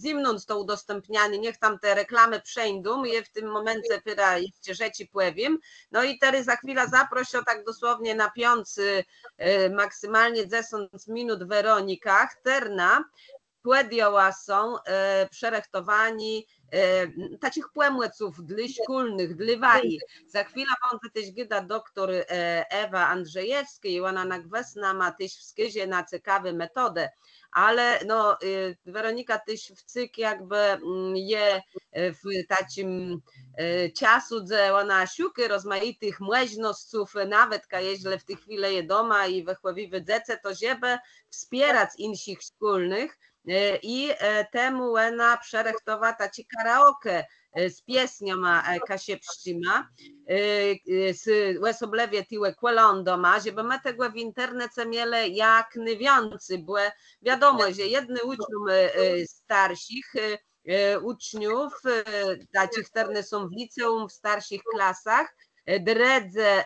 zimnąc to udostępnianie, niech tam te reklamy przejdą, je w tym momencie pyra jeszcze rzeczy płewiem. No i teraz za chwilę zaproszę tak dosłownie na piący, maksymalnie 10 minut Weronikach, terna, płedioła są przerechtowani takich płemłeców dla szkolnych, dla wai. Za chwilę będzie też gyda doktor Ewa Andrzejewska i ona nagwesna ma też wskazie na ciekawe metody, ale no Weronika też w cyk jakby je w takim czasu, że ona szuka rozmaitych młeźnosców, nawet jeśli w tej chwili je doma i wychłowiwy dzece, to żeby wspierać innych szkolnych. I temu ona przerechtowa taci karaoke z pieśnią kasiepszczyma, z łesoblewie tiłe kłelondoma, żeby my tego w internecie mieli jak najwięcej, bo wiadomo, że jedny uczniów starszych uczniów, takich terne są w liceum, w starszych klasach, dredze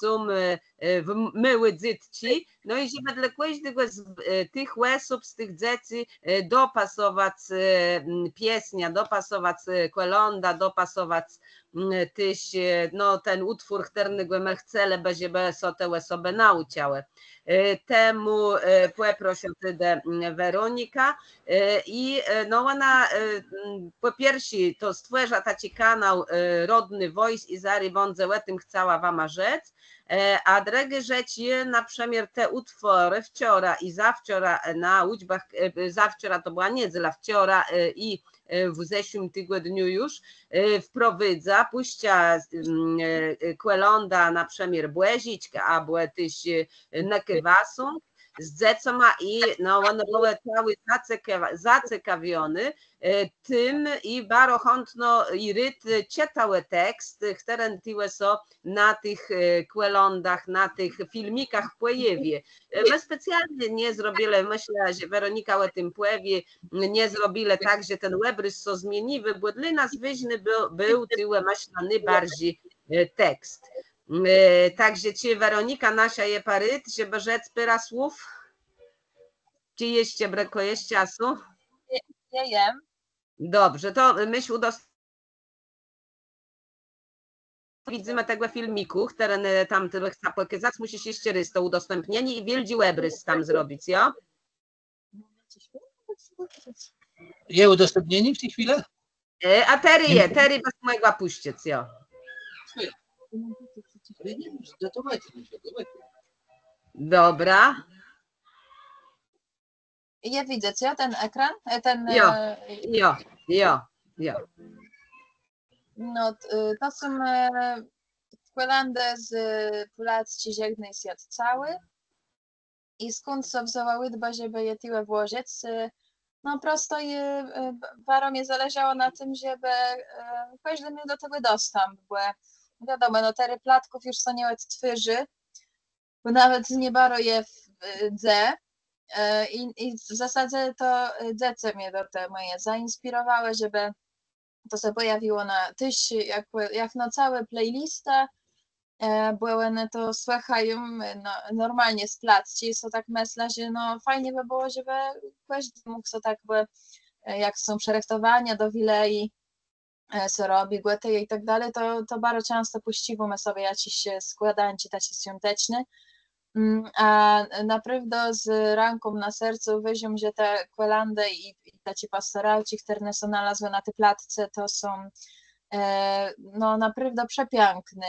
są myły dzieci, no i żeby dla każdego z tych osób, z tych dzieci dopasować pieśnia, dopasować kolonda, dopasować też no, ten utwór, którego my chcemy, żeby so te osoby nauczyły. Temu poproszę wtedy Weronika i no ona po pierwsze to stworza taki kanał Rodny Voice i zary bądze o tym chciała wam rzec, a druga rzecz jest na przykład te utwory wczoraj i zawczoraj na uczbach, zawczoraj to była niedziela, wczoraj i w zeszłym tygodniu już wprowadza, puścia kłelonda na przemiar Błeziczka, albo też na kewasą z dzecoma i no one były cały zaciekawiony tym i bardzo chętno i ryt czytały tekst, które tyły są na tych kłelondach, na tych filmikach w Płajewie. My specjalnie nie zrobili, myślę, że Weronika o tym Pławie nie zrobili tak, że ten webrys so zmieniły, bo dla nas ważny był tyły, myślę, najbardziej tekst. Także czy Weronika nasza je paryt, żeby rzec pyra słów? Czy jeszcze brakuje czasu? Ja jem. Dobrze, to myśl widzimy tego filmiku, który tam chcę pokazać, musisz jeszcze raz to udostępnienie i wielki webrys tam zrobić, ja? Je udostępnienie w tej chwili? A Terry bez mojego puścić, ja. Dobra. Ja widzę, co? Ten ekran? Ten... Jo. No, to są wkładane z pulacji ziegnej świat cały i skąd są wzawały dba, żeby je tyłe włożyć. No prosto je, bardzo mi zależało na tym, żeby każdy miał do tego dostęp, bo wiadomo, no te platków już są nie twyrzy, bo nawet nie bardzo je w dze i w zasadzie to dzece mnie do te moje zainspirowały, żeby to się pojawiło na tyś, jak na całe playlista, bo one to słuchają no, normalnie z placji, so tak myślę, że no fajnie by było, żeby każdy mógł so tak by, jak są przerechtowania do wilei, co robi, głety i tak dalej, to bardzo często puścimy sobie jakiś składanci taki świąteczny, a naprawdę z ręką na sercu wyzią, że te kwelandy i te pastoralci, które są znalazły na tej platce, to są no naprawdę przepiękny.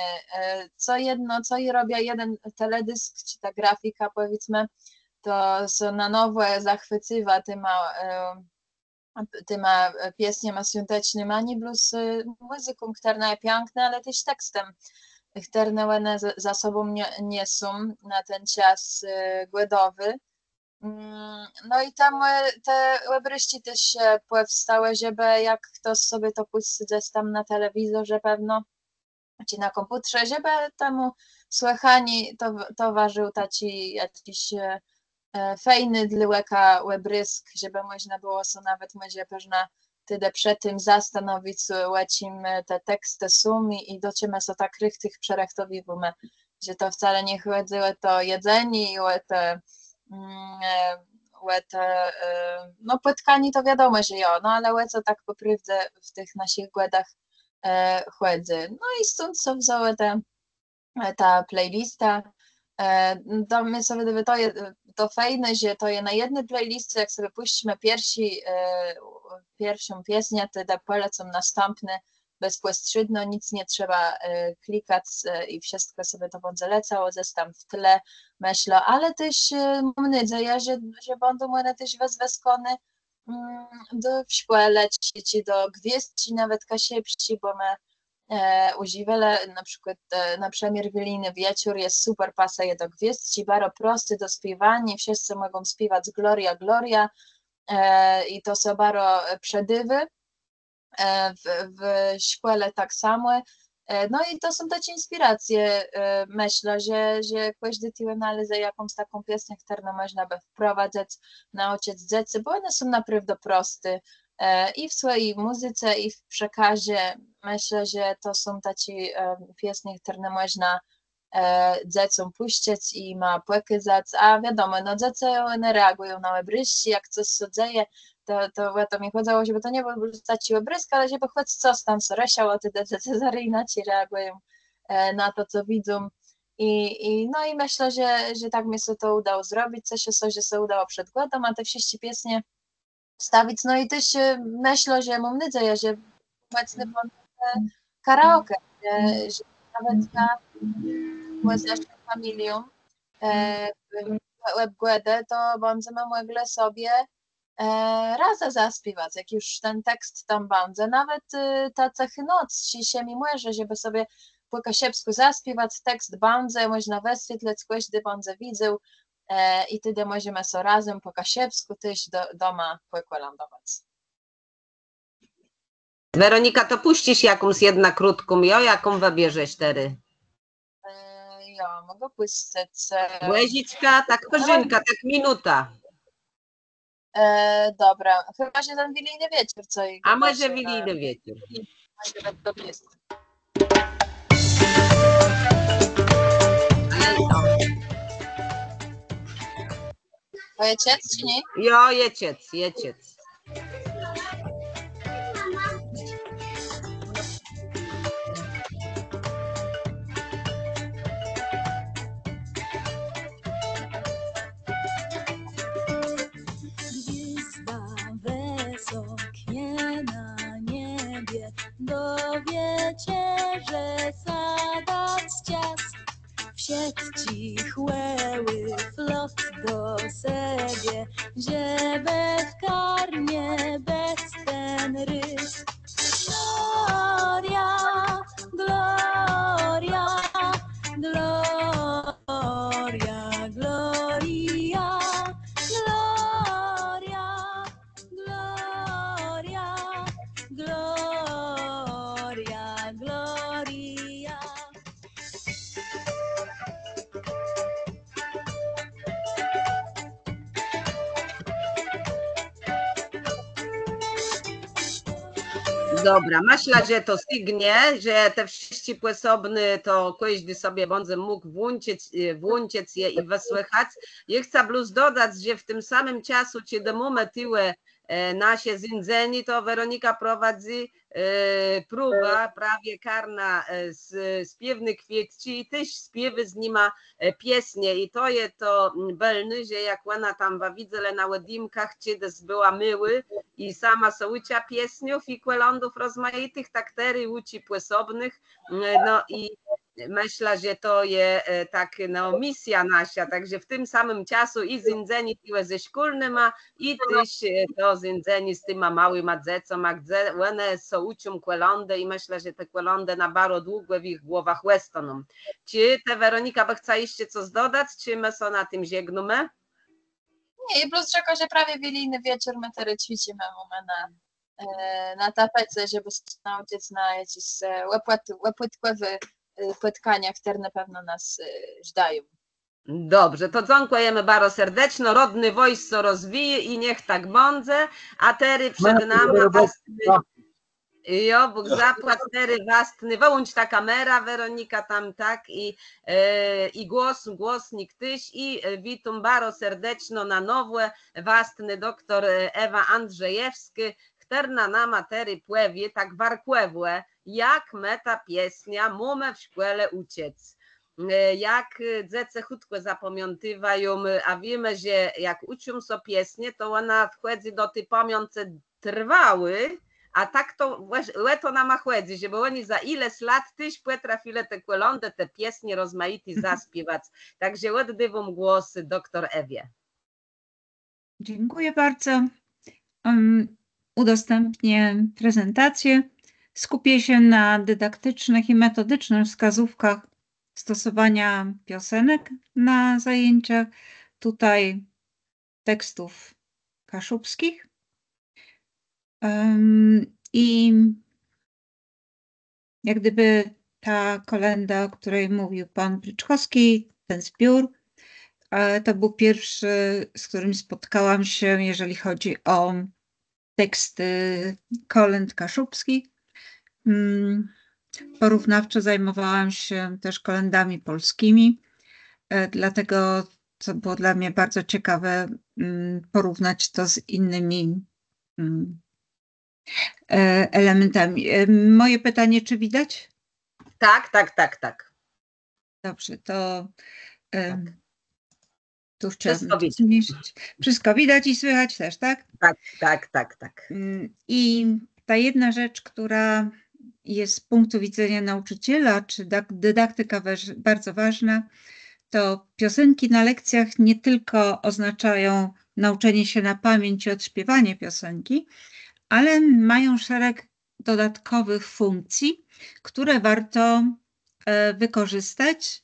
Co i robię jeden teledysk, czy ta grafika, powiedzmy, to są na nowe zachwyciwa tyma pieśniami świątecznymi, ani plus muzyką, która jest piękna, ale też tekstem, które one za sobą niosą na ten czas głodowy. No i tam te webryści też powstały, żeby jak ktoś sobie to puści gdzieś tam na telewizorze pewno, czy na komputerze, żeby temu słuchani towarzyszył taki jakiś fajny dlyłeka webrysk, żeby można było sobie nawet może pewna tyle przed tym zastanowić, łecim te teksty są i do czym są tak tych przerechtowiwumy, że to wcale nie chodziło to jedzenie i no płytkani to wiadomo, że jo, no ale co tak poprawdze w tych naszych głodach chodzi. No i stąd są wzięły ta playlista. To my sobie to fajne, że to jest na jednej playlistie, jak sobie puścimy pierwszą pieśnię, to polecą następne bezpośrednio, nic nie trzeba klikać i wszystko sobie to będzie leciało, tam w tle, myślę, ale też mam nadzieję, że będą one też wezweskone w szkole lecieć do gwiazd, nawet kasiepści, bo my używamy na przykład na przemier Wieliny wieczór jest super pasuje do gwiazd, bardzo prosty do śpiewania, wszyscy mogą śpiewać Gloria, Gloria i to są bardzo przedywy. W szkole tak samo. No i to są takie inspiracje. Myślę, że każdy tył analizę jakąś taką piosenkę, którą można by wprowadzać, nauczyć dzieci, bo one są naprawdę proste i w swojej muzyce, i w przekazie. Myślę, że to są takie piosenki, które można dzieciom puścić i ma pokazać, a wiadomo, no dzieci one reagują na webryści, jak coś się dzieje, to mi chodziło, żeby to nie było taki webrysk, ale żeby choć coś tam soresiało, te dzieci inaczej reagują na to, co widzą. No i myślę, że tak mi się to udało zrobić, coś się udało przed głodem, a te wszystkie pieśnie wstawić, no i też myślę, że mam nadzieję, że obecny karaoke, że nawet z naszą familią webgłedę, to będziemy mogli sobie razem zaśpiewać, jak już ten tekst tam będzie, nawet ta cechy noc, się mi może, żeby sobie po kasiepsku zaśpiewać, tekst będzie, można wyświetlać, każdy będzie widział i wtedy możemy sobie razem po kasiepsku też doma pokładować. Weronika, to puścisz jakąś jedna krótką, jaką wybierzesz teraz? Ja mogę puścić. Łezicka, tak korzynka, tak minuta. Dobra, chyba że ten wilijny wieczór, co i a może wilijny wieczór. A jeciec, czy nie? Jo, jeciec. Dowiecie, że sadać cias wsiedł cichłeły flot do siebie, żeby w karmie bez ten rys. Gloria, gloria, gloria, gloria, gloria, gloria, gloria, gloria. Dobra, myślę, że to stygnie, że te wszystkie sposobne to każdy sobie będzie mógł włączyć je i wysłuchać. Ja chcę plus dodać, że w tym samym czasu, kiedy mamy tyle nasie zindzeni, to Weronika prowadzi próba prawie karna z śpiewny kwietci i też śpiewy z nima piesnie i to je to belny, że jak ona tam widzę na wedimkach, kiedy była myły i sama sołycia piesniów i kłelądów rozmaitych, tak tery łuci płysobnych, no i myślę, że to jest tak no, misja nasza, także w tym samym czasu i zindzeni tyłe ze szkolnyma i też to zindzeni z tyma małyma dzecom, a gdzie one są ucium kłelądy i myślę, że te kłelądy na bardzo długo w ich głowach łestoną. Czy te Weronika by chce jeszcze coś dodać, czy my są na tym żegnamy? Nie, i plus czego, że prawie wigilijny wieczór my teraz ćwiczymy na tapece, żeby nauczyć na jakieś łepłytkowe spotkania, które na pewno nas żdają. Dobrze, to dziękujemy bardzo serdecznie. Rodny wojsko rozwije i niech tak bądze, a tery przed nami jo, Bóg zapłać, tery wastny, wyłącz ta kamera, Weronika tam tak i głosnik tyś i witam bardzo serdecznie na nowe wastny doktor Ewa Andrzejewski, która na materii pływie tak warkłewłe, jak meta piesnia mamy w szkole uciec. Jak dzece chutko zapamiętywają, a wiemy, że jak uczą so piesnie, to ona wchodzi do tej pamiątce trwały, a tak to to nama chodzi, żeby oni za ileś lat tyś potrafili te kłelądy, te piesnie rozmaite zaśpiewać. Także oddywam głos doktor Ewie. Dziękuję bardzo. Udostępnię prezentację. Skupię się na dydaktycznych i metodycznych wskazówkach stosowania piosenek na zajęciach. Tutaj tekstów kaszubskich. I jak gdyby ta kolenda, o której mówił pan Bryczkowski, ten zbiór, to był pierwszy, z którym spotkałam się, jeżeli chodzi o teksty kolęd kaszubskich. Porównawczo zajmowałam się też kolędami polskimi, dlatego to było dla mnie bardzo ciekawe porównać to z innymi elementami. Moje pytanie, czy widać? Tak. Dobrze, to tu Wszystko chciałabym widać. zmniejszyć. Wszystko widać i słychać też, tak? Tak. I ta jedna rzecz, która jest z punktu widzenia nauczyciela, czy dydaktyka bardzo ważna, to piosenki na lekcjach nie tylko oznaczają nauczenie się na pamięć i odśpiewanie piosenki, ale mają szereg dodatkowych funkcji, które warto wykorzystać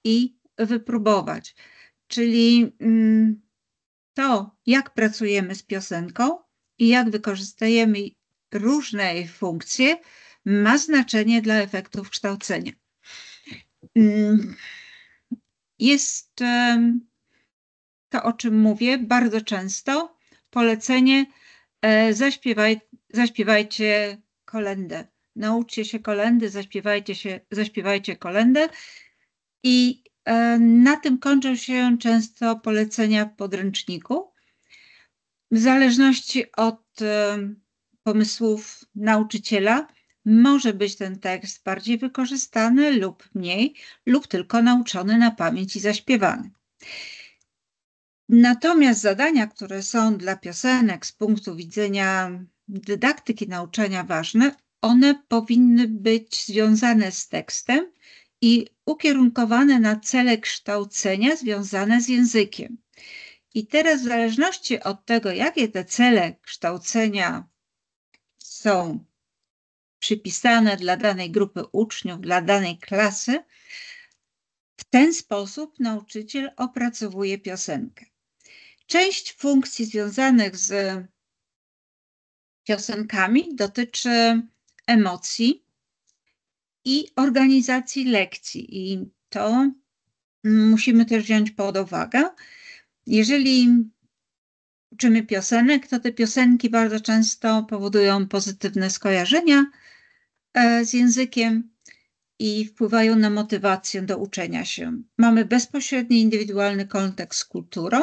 i wypróbować. Czyli to, jak pracujemy z piosenką i jak wykorzystujemy różne jej funkcje, ma znaczenie dla efektów kształcenia. Jest to, o czym mówię bardzo często, polecenie zaśpiewajcie kolędę. Nauczcie się kolendy, zaśpiewajcie kolędę i na tym kończą się często polecenia w podręczniku. W zależności od pomysłów nauczyciela może być ten tekst bardziej wykorzystany lub mniej, lub tylko nauczony na pamięć i zaśpiewany. Natomiast zadania, które są dla piosenek z punktu widzenia dydaktyki nauczania ważne, one powinny być związane z tekstem i ukierunkowane na cele kształcenia związane z językiem. I teraz w zależności od tego, jakie te cele kształcenia są przypisane dla danej grupy uczniów, dla danej klasy, w ten sposób nauczyciel opracowuje piosenkę. Część funkcji związanych z piosenkami dotyczy emocji i organizacji lekcji. I to musimy też wziąć pod uwagę. Jeżeli uczymy piosenek, to te piosenki bardzo często powodują pozytywne skojarzenia z językiem i wpływają na motywację do uczenia się. Mamy bezpośredni, indywidualny kontakt z kulturą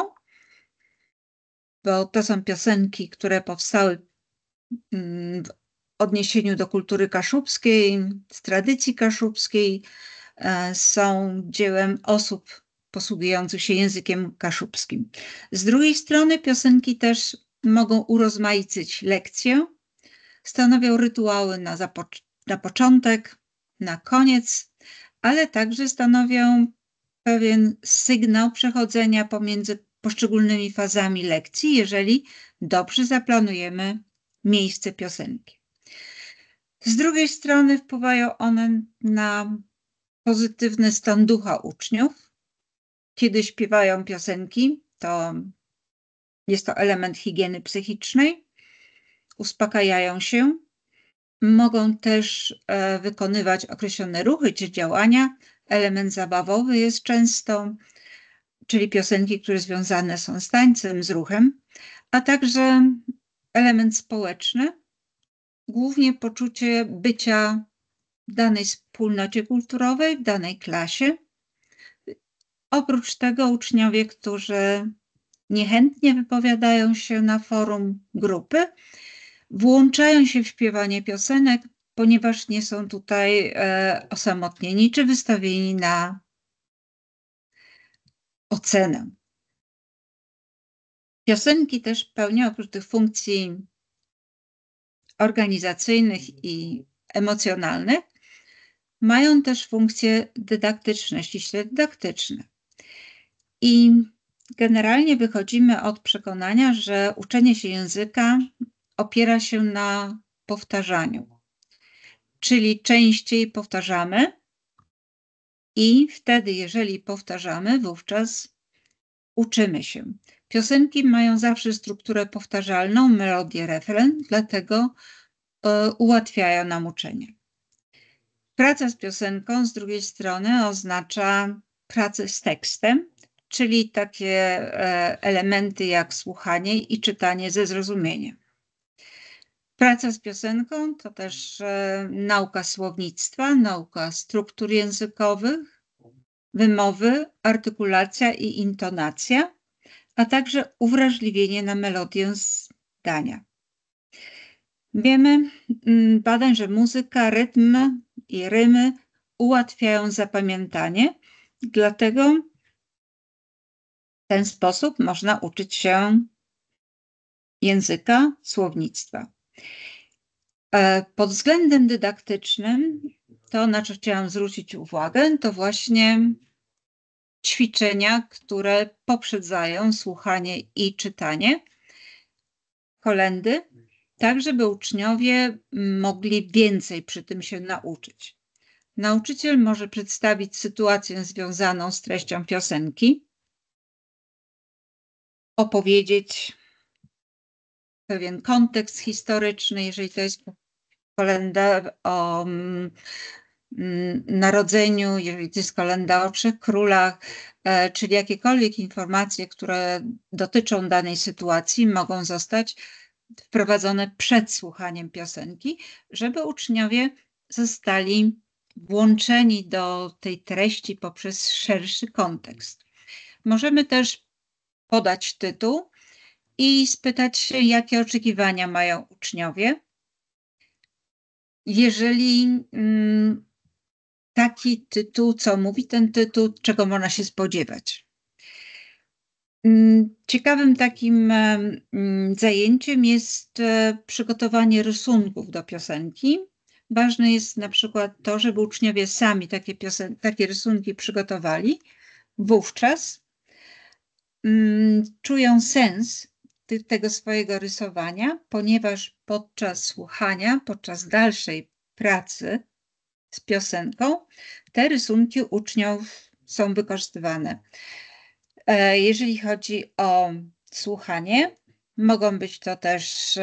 bo to są piosenki, które powstały w odniesieniu do kultury kaszubskiej, z tradycji kaszubskiej, są dziełem osób posługujących się językiem kaszubskim. Z drugiej strony piosenki też mogą urozmaicić lekcję, stanowią rytuały na początek, na koniec, ale także stanowią pewien sygnał przechodzenia pomiędzy poszczególnymi fazami lekcji, jeżeli dobrze zaplanujemy miejsce piosenki. Z drugiej strony wpływają one na pozytywny stan ducha uczniów. Kiedy śpiewają piosenki, to jest to element higieny psychicznej, uspokajają się, mogą też wykonywać określone ruchy czy działania. Element zabawowy jest często, czyli piosenki, które związane są z tańcem, z ruchem, a także element społeczny, głównie poczucie bycia w danej wspólnocie kulturowej, w danej klasie. Oprócz tego uczniowie, którzy niechętnie wypowiadają się na forum grupy, włączają się w śpiewanie piosenek, ponieważ nie są tutaj osamotnieni czy wystawieni na ocenę. Piosenki też pełnią oprócz tych funkcji organizacyjnych i emocjonalnych, mają też funkcje dydaktyczne, ściśle dydaktyczne. I generalnie wychodzimy od przekonania, że uczenie się języka opiera się na powtarzaniu, czyli częściej powtarzamy i wtedy, jeżeli powtarzamy, wówczas uczymy się. Piosenki mają zawsze strukturę powtarzalną, melodię, refren, dlatego ułatwiają nam uczenie. Praca z piosenką z drugiej strony oznacza pracę z tekstem, czyli takie elementy jak słuchanie i czytanie ze zrozumieniem. Praca z piosenką to też nauka słownictwa, nauka struktur językowych, wymowy, artykulacja i intonacja, a także uwrażliwienie na melodię zdania. Wiemy badań, że muzyka, rytm i rymy ułatwiają zapamiętanie, dlatego w ten sposób można uczyć się języka, słownictwa. Pod względem dydaktycznym to, na co chciałam zwrócić uwagę, to właśnie ćwiczenia, które poprzedzają słuchanie i czytanie kolędy, tak żeby uczniowie mogli więcej przy tym się nauczyć. Nauczyciel może przedstawić sytuację związaną z treścią piosenki, opowiedzieć pewien kontekst historyczny, jeżeli to jest kolenda o narodzeniu, jeżeli to jest kolenda o 3 królach, czyli jakiekolwiek informacje, które dotyczą danej sytuacji, mogą zostać wprowadzone przed słuchaniem piosenki, żeby uczniowie zostali włączeni do tej treści poprzez szerszy kontekst. Możemy też podać tytuł i spytać się, jakie oczekiwania mają uczniowie. Jeżeli taki tytuł, co mówi ten tytuł, czego można się spodziewać. Ciekawym takim zajęciem jest przygotowanie rysunków do piosenki. Ważne jest na przykład to, żeby uczniowie sami takie rysunki przygotowali. Wówczas czują sens tego swojego rysowania, ponieważ podczas słuchania, podczas dalszej pracy z piosenką, te rysunki uczniów są wykorzystywane. Jeżeli chodzi o słuchanie, mogą być to też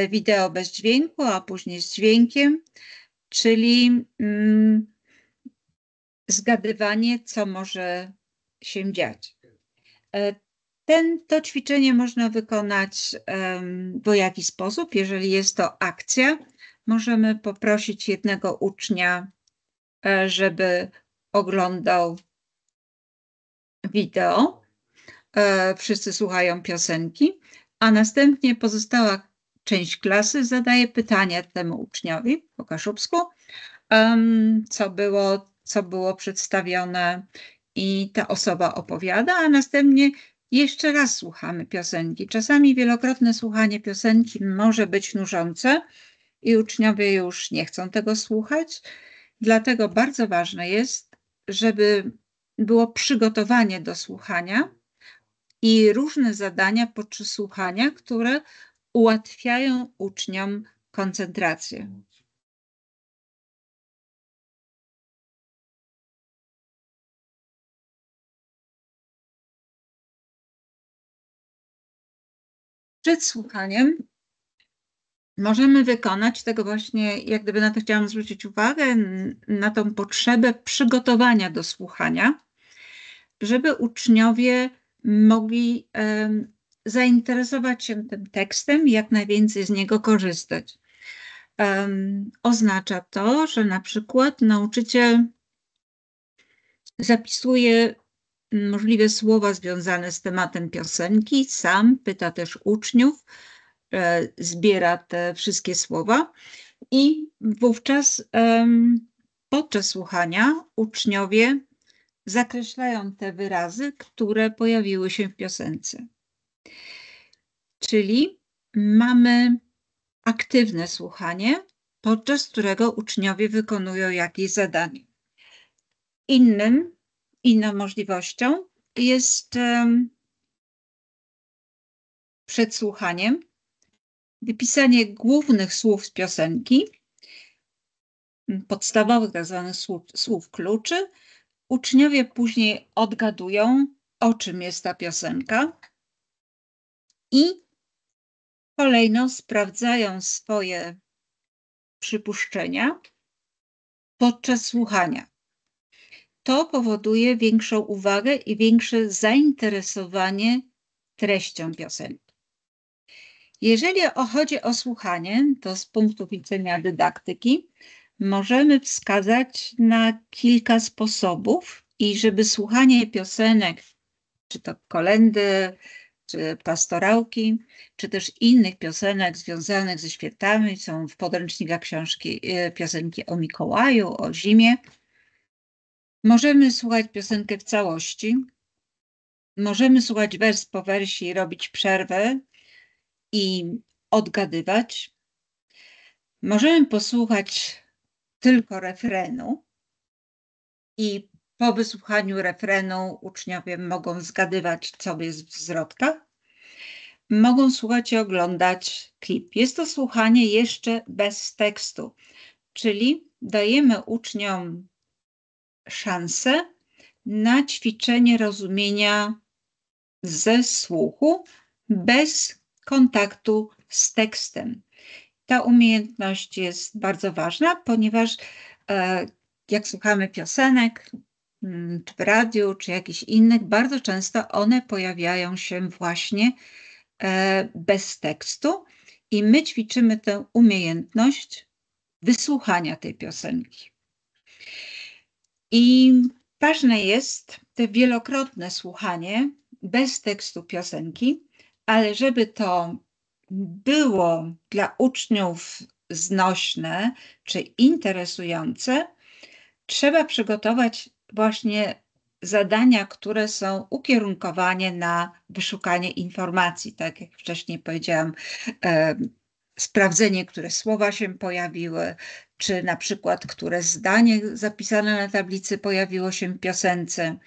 wideo bez dźwięku, a później z dźwiękiem, czyli zgadywanie, co może się dziać. To ćwiczenie można wykonać w dwojaki sposób. Jeżeli jest to akcja, możemy poprosić jednego ucznia, żeby oglądał wideo, wszyscy słuchają piosenki, a następnie pozostała część klasy zadaje pytania temu uczniowi po kaszubsku, co było przedstawione i ta osoba opowiada, a następnie jeszcze raz słuchamy piosenki. Czasami wielokrotne słuchanie piosenki może być nużące i uczniowie już nie chcą tego słuchać. Dlatego bardzo ważne jest, żeby było przygotowanie do słuchania i różne zadania podczas słuchania, które ułatwiają uczniom koncentrację. Przed słuchaniem możemy wykonać tego właśnie, jak gdyby na to chciałam zwrócić uwagę, na tą potrzebę przygotowania do słuchania, żeby uczniowie mogli zainteresować się tym tekstem i jak najwięcej z niego korzystać. Oznacza to, że na przykład nauczyciel zapisuje możliwe słowa związane z tematem piosenki, sam pyta też uczniów, zbiera te wszystkie słowa i wówczas podczas słuchania uczniowie zakreślają te wyrazy, które pojawiły się w piosence. Czyli mamy aktywne słuchanie, podczas którego uczniowie wykonują jakieś zadanie. Inną możliwością jest przed słuchaniem wypisanie głównych słów z piosenki, podstawowych tak zwanych słów kluczy. Uczniowie później odgadują, o czym jest ta piosenka i kolejno sprawdzają swoje przypuszczenia podczas słuchania. To powoduje większą uwagę i większe zainteresowanie treścią piosenki. Jeżeli chodzi o słuchanie, to z punktu widzenia dydaktyki możemy wskazać na kilka sposobów i żeby słuchanie piosenek, czy to kolędy, czy pastorałki, czy też innych piosenek związanych ze świętami, są w podręcznikach książki piosenki o Mikołaju, o zimie. Możemy słuchać piosenkę w całości, możemy słuchać wers po wersie i robić przerwę i odgadywać. Możemy posłuchać tylko refrenu i po wysłuchaniu refrenu uczniowie mogą zgadywać, co jest w zwrotkach. Mogą słuchać i oglądać klip. Jest to słuchanie jeszcze bez tekstu, czyli dajemy uczniom szansę na ćwiczenie rozumienia ze słuchu bez kontaktu z tekstem. Ta umiejętność jest bardzo ważna, ponieważ jak słuchamy piosenek, czy w radiu, czy jakichś innych, bardzo często one pojawiają się właśnie bez tekstu i my ćwiczymy tę umiejętność wysłuchania tej piosenki. I ważne jest to wielokrotne słuchanie bez tekstu piosenki, ale żeby to było dla uczniów znośne czy interesujące, trzeba przygotować właśnie zadania, które są ukierunkowane na wyszukanie informacji. Tak jak wcześniej powiedziałam, sprawdzenie, które słowa się pojawiły, czy na przykład, które zdanie zapisane na tablicy pojawiło się w piosence.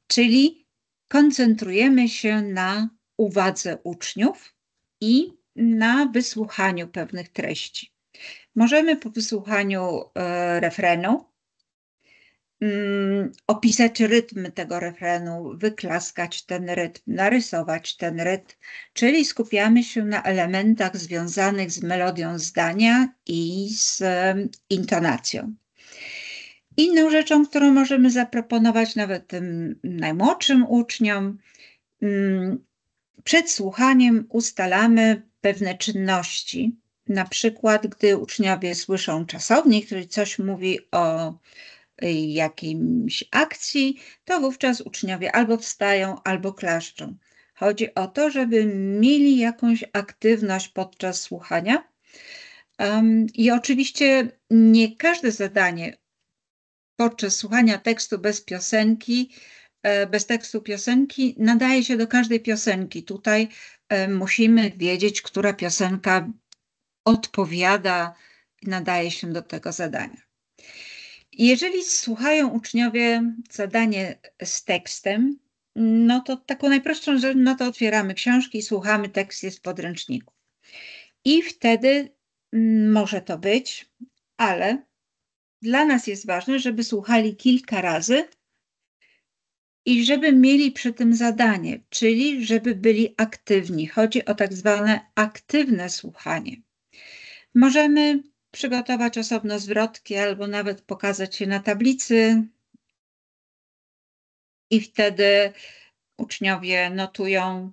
Czyli koncentrujemy się na uwadze uczniów i na wysłuchaniu pewnych treści. Możemy po wysłuchaniu refrenu opisać rytm tego refrenu, wyklaskać ten rytm, narysować ten rytm, czyli skupiamy się na elementach związanych z melodią zdania i z intonacją. Inną rzeczą, którą możemy zaproponować nawet tym najmłodszym uczniom, przed słuchaniem ustalamy pewne czynności. Na przykład, gdy uczniowie słyszą czasownik, który coś mówi o jakiejś akcji, to wówczas uczniowie albo wstają, albo klaszczą. Chodzi o to, żeby mieli jakąś aktywność podczas słuchania. I oczywiście nie każde zadanie podczas słuchania tekstu bez piosenki, bez tekstu piosenki nadaje się do każdej piosenki. Tutaj musimy wiedzieć, która piosenka odpowiada i nadaje się do tego zadania. Jeżeli słuchają uczniowie zadanie z tekstem, no to taką najprostszą rzecz, no to otwieramy książki i słuchamy, tekst jest w podręczniku. I wtedy może to być, ale dla nas jest ważne, żeby słuchali kilka razy i żeby mieli przy tym zadanie, czyli żeby byli aktywni. Chodzi o tak zwane aktywne słuchanie. Możemy przygotować osobno zwrotki albo nawet pokazać je na tablicy i wtedy uczniowie notują,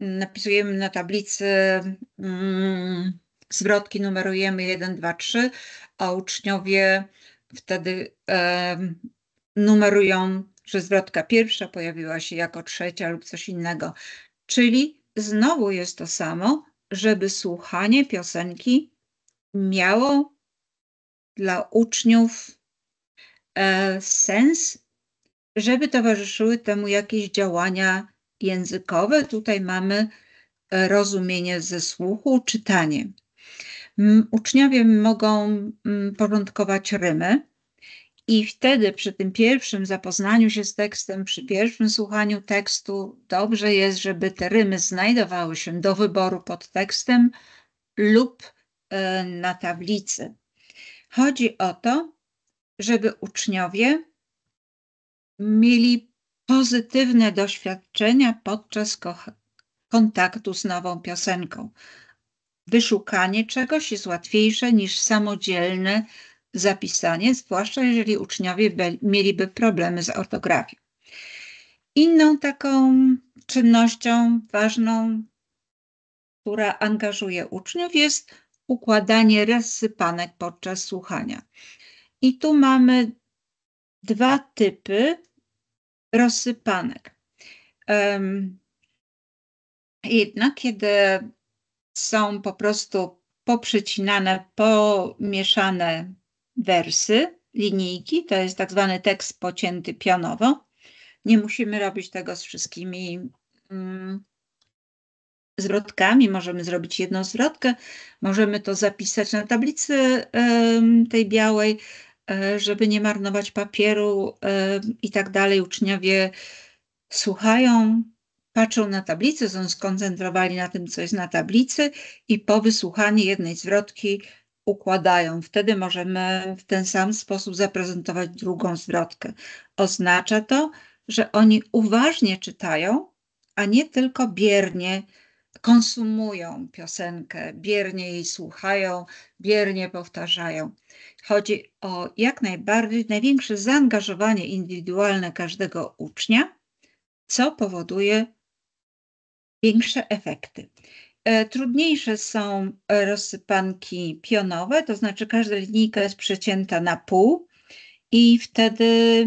napisujemy na tablicy zwrotki, numerujemy 1, 2, 3, a uczniowie wtedy numerują, że zwrotka pierwsza pojawiła się jako trzecia lub coś innego. Czyli znowu jest to samo, żeby słuchanie piosenki miało dla uczniów sens, żeby towarzyszyły temu jakieś działania językowe. Tutaj mamy rozumienie ze słuchu, czytanie. Uczniowie mogą porządkować rymy i wtedy przy tym pierwszym zapoznaniu się z tekstem, przy pierwszym słuchaniu tekstu dobrze jest, żeby te rymy znajdowały się do wyboru pod tekstem lub na tablicy. Chodzi o to, żeby uczniowie mieli pozytywne doświadczenia podczas kontaktu z nową piosenką. Wyszukanie czegoś jest łatwiejsze niż samodzielne zapisanie, zwłaszcza jeżeli uczniowie mieliby problemy z ortografią. Inną taką czynnością ważną, która angażuje uczniów, jest układanie rozsypanek podczas słuchania. I tu mamy dwa typy rozsypanek. Jedna, kiedy są po prostu poprzecinane, pomieszane wersy, linijki, to jest tak zwany tekst pocięty pionowo. Nie musimy robić tego z wszystkimi zwrotkami, możemy zrobić jedną zwrotkę, możemy to zapisać na tablicy tej białej, żeby nie marnować papieru i tak dalej. Uczniowie słuchają, patrzą na tablicę, są skoncentrowani na tym, co jest na tablicy i po wysłuchaniu jednej zwrotki układają. Wtedy możemy w ten sam sposób zaprezentować drugą zwrotkę. Oznacza to, że oni uważnie czytają, a nie tylko biernie konsumują piosenkę, biernie jej słuchają, biernie powtarzają. Chodzi o jak najbardziej największe zaangażowanie indywidualne każdego ucznia, co powoduje większe efekty. Trudniejsze są rozsypanki pionowe, to znaczy każda linijka jest przecięta na pół i wtedy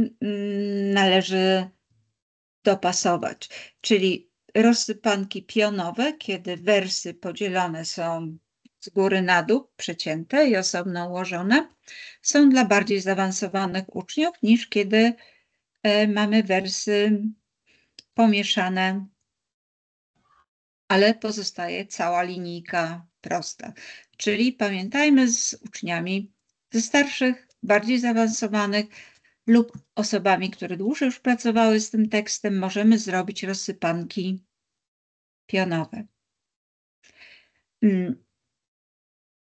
należy dopasować. Czyli rozsypanki pionowe, kiedy wersy podzielone są z góry na dół, przecięte i osobno ułożone, są dla bardziej zaawansowanych uczniów niż kiedy mamy wersy pomieszane, ale pozostaje cała linijka prosta. Czyli pamiętajmy, z uczniami ze starszych, bardziej zaawansowanych lub osobami, które dłużej już pracowały z tym tekstem, możemy zrobić rozsypanki pionowe.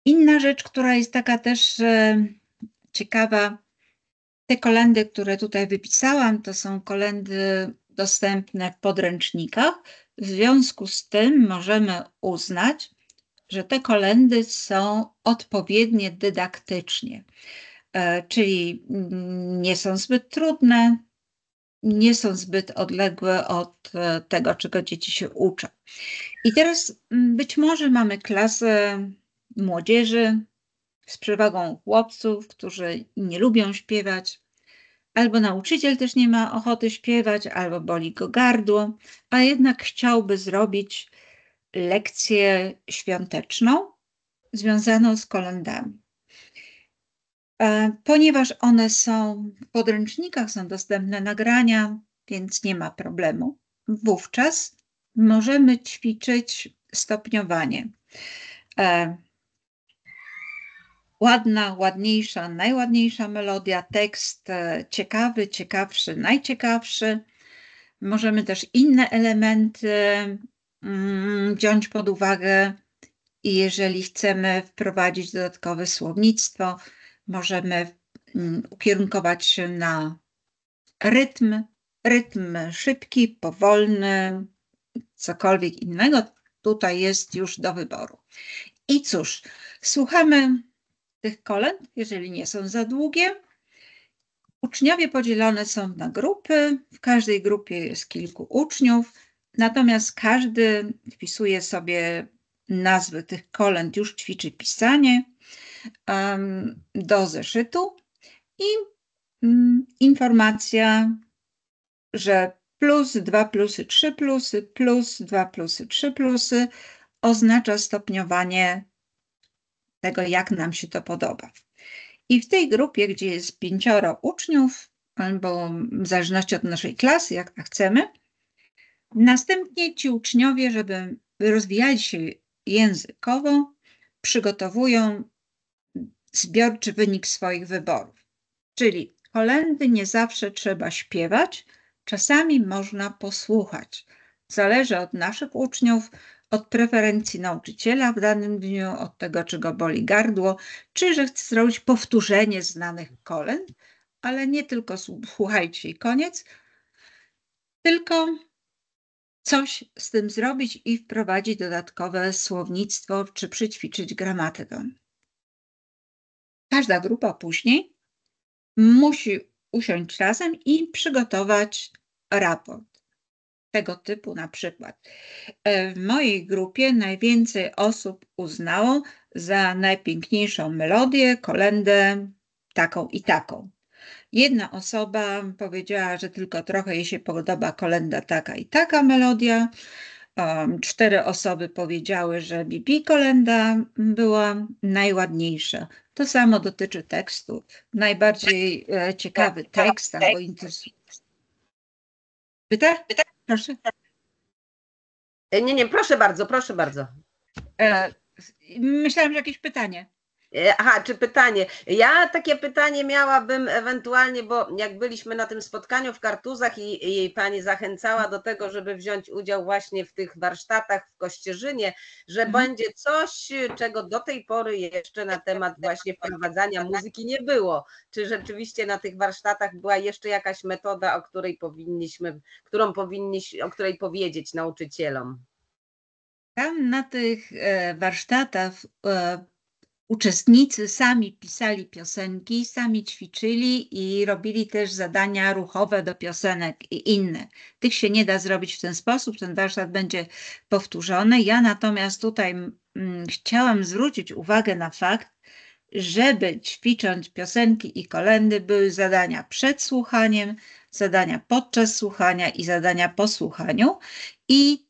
Inna rzecz, która jest taka też ciekawa, te kolędy, które tutaj wypisałam, to są kolędy dostępne w podręcznikach. W związku z tym możemy uznać, że te kolędy są odpowiednie dydaktycznie, czyli nie są zbyt trudne, nie są zbyt odległe od tego, czego dzieci się uczą. I teraz być może mamy klasę młodzieży z przewagą chłopców, którzy nie lubią śpiewać, Albo nauczyciel też nie ma ochoty śpiewać, albo boli go gardło, a jednak chciałby zrobić lekcję świąteczną związaną z kolędami. Ponieważ one są w podręcznikach, są dostępne nagrania, więc nie ma problemu. Wówczas możemy ćwiczyć stopniowanie. Ładna, ładniejsza, najładniejsza melodia, tekst ciekawy, ciekawszy, najciekawszy. Możemy też inne elementy wziąć pod uwagę i jeżeli chcemy wprowadzić dodatkowe słownictwo, możemy ukierunkować się na rytm szybki, powolny, cokolwiek innego. Tutaj jest już do wyboru. I cóż, słuchamy tych kolęd, jeżeli nie są za długie. Uczniowie podzielone są na grupy, w każdej grupie jest kilku uczniów, natomiast każdy wpisuje sobie nazwy tych kolęd, już ćwiczy pisanie do zeszytu i informacja, że plus, 2 plusy, 3 plusy, plus, 2 plusy, 3 plusy oznacza stopniowanie tego, jak nam się to podoba. I w tej grupie, gdzie jest 5 uczniów, albo w zależności od naszej klasy, jak tak chcemy, następnie ci uczniowie, żeby rozwijali się językowo, przygotowują zbiorczy wynik swoich wyborów. Czyli kolędy nie zawsze trzeba śpiewać, czasami można posłuchać. Zależy od naszych uczniów, od preferencji nauczyciela w danym dniu, od tego, czy go boli gardło, czy że chce zrobić powtórzenie znanych kolęd, ale nie tylko słuchajcie i koniec, tylko coś z tym zrobić i wprowadzić dodatkowe słownictwo, czy przyćwiczyć gramatykę. Każda grupa później musi usiąść razem i przygotować raport. Tego typu na przykład. W mojej grupie najwięcej osób uznało za najpiękniejszą melodię, kolędę taką i taką. Jedna osoba powiedziała, że tylko trochę jej się podoba kolęda taka i taka melodia. 4 osoby powiedziały, że Bibi kolęda była najładniejsza. To samo dotyczy tekstu. Najbardziej ciekawy tekst albo interesujący. Pyta? Proszę. Nie, proszę bardzo, proszę bardzo. Myślałam, że jakieś pytanie. Aha, czy pytanie? Ja takie pytanie miałabym ewentualnie, bo jak byliśmy na tym spotkaniu w Kartuzach i pani zachęcała do tego, żeby wziąć udział właśnie w tych warsztatach w Kościerzynie, że będzie coś, czego do tej pory jeszcze na temat właśnie wprowadzania muzyki nie było. Czy rzeczywiście na tych warsztatach była jeszcze jakaś metoda, o której powiedzieć nauczycielom? Tam na tych warsztatach uczestnicy sami pisali piosenki, sami ćwiczyli i robili też zadania ruchowe do piosenek i inne. Tych się nie da zrobić w ten sposób, ten warsztat będzie powtórzony. Ja natomiast tutaj chciałam zwrócić uwagę na fakt, żeby ćwicząc piosenki i kolędy były zadania przed słuchaniem, zadania podczas słuchania i zadania po słuchaniu. I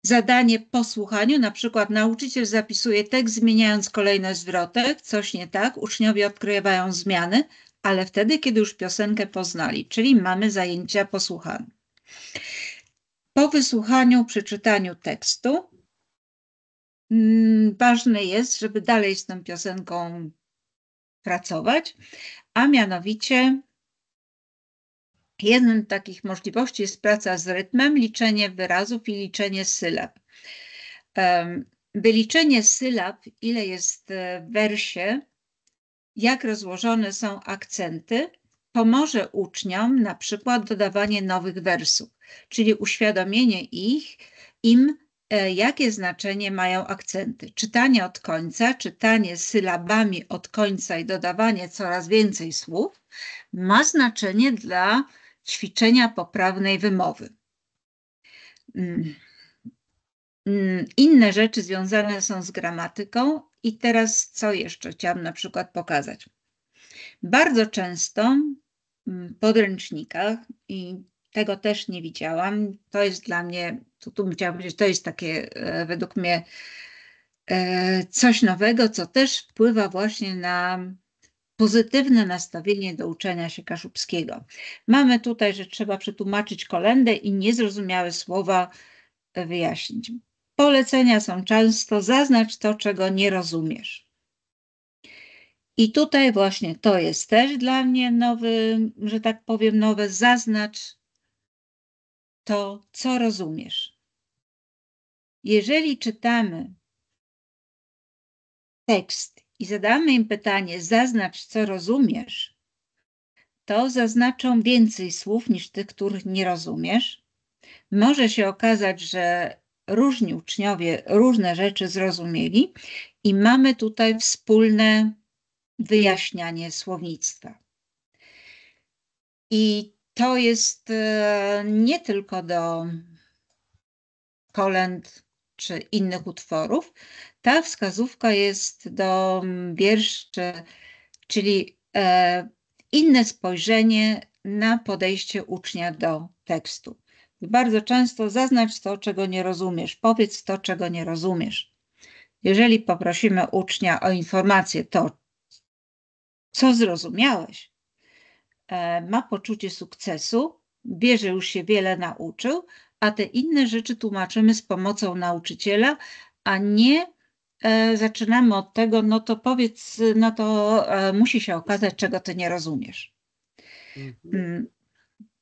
zadanie po słuchaniu, na przykład nauczyciel zapisuje tekst, zmieniając kolejność zwrotek, coś nie tak, uczniowie odkrywają zmiany, ale wtedy, kiedy już piosenkę poznali, czyli mamy zajęcia po słuchaniu. Po wysłuchaniu, przeczytaniu tekstu, ważne jest, żeby dalej z tą piosenką pracować, a mianowicie jedną z takich możliwości jest praca z rytmem, liczenie wyrazów i liczenie sylab. Wyliczenie sylab, ile jest w wersie, jak rozłożone są akcenty, pomoże uczniom na przykład dodawanie nowych wersów, czyli uświadomienie im, jakie znaczenie mają akcenty. Czytanie od końca, czytanie sylabami od końca i dodawanie coraz więcej słów ma znaczenie dla ćwiczenia poprawnej wymowy. Inne rzeczy związane są z gramatyką i teraz co jeszcze chciałam na przykład pokazać. Bardzo często w podręcznikach, i tego też nie widziałam, to jest dla mnie, tu bym chciała powiedzieć, to jest takie według mnie coś nowego, co też wpływa właśnie na pozytywne nastawienie do uczenia się kaszubskiego. Mamy tutaj, że trzeba przetłumaczyć kolędę i niezrozumiałe słowa wyjaśnić. Polecenia są często: zaznacz to, czego nie rozumiesz. I tutaj właśnie to jest też dla mnie nowy, że tak powiem, nowe: zaznacz to, co rozumiesz. Jeżeli czytamy tekst i zadamy im pytanie: zaznacz, co rozumiesz, to zaznaczą więcej słów niż tych, których nie rozumiesz. Może się okazać, że różni uczniowie różne rzeczy zrozumieli i mamy tutaj wspólne wyjaśnianie słownictwa. I to jest nie tylko do kolęd czy innych utworów. Ta wskazówka jest do wierszy, czyli inne spojrzenie na podejście ucznia do tekstu. Bardzo często: zaznacz to, czego nie rozumiesz, powiedz to, czego nie rozumiesz. Jeżeli poprosimy ucznia o informację, to co zrozumiałeś, ma poczucie sukcesu, wie, że już się wiele nauczył, a te inne rzeczy tłumaczymy z pomocą nauczyciela, a nie zaczynamy od tego: no to powiedz, no to musi się okazać, czego ty nie rozumiesz.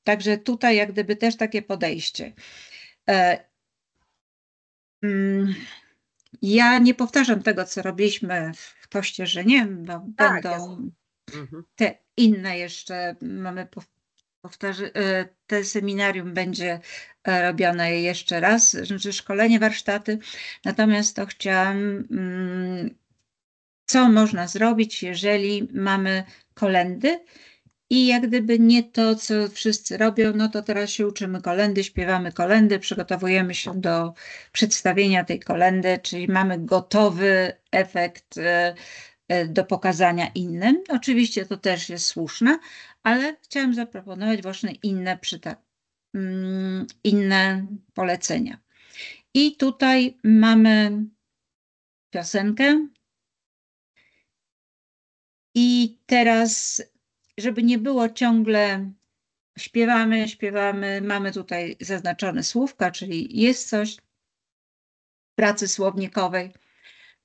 Także tutaj jak gdyby też takie podejście. Ja nie powtarzam tego, co robiliśmy w Kościerzynie, bo Tak, będą te inne jeszcze, mamy te seminarium będzie robione jeszcze raz, znaczy szkolenie, warsztaty. Natomiast to chciałam, co można zrobić, jeżeli mamy kolędy i jak gdyby nie to, co wszyscy robią, no to teraz się uczymy kolendy, śpiewamy kolendy, przygotowujemy się do przedstawienia tej kolendy, czyli mamy gotowy efekt do pokazania innym. Oczywiście to też jest słuszne, ale chciałam zaproponować właśnie inne polecenia. I tutaj mamy piosenkę. I teraz, żeby nie było ciągle śpiewamy, mamy tutaj zaznaczone słówka, czyli jest coś w pracy słownikowej.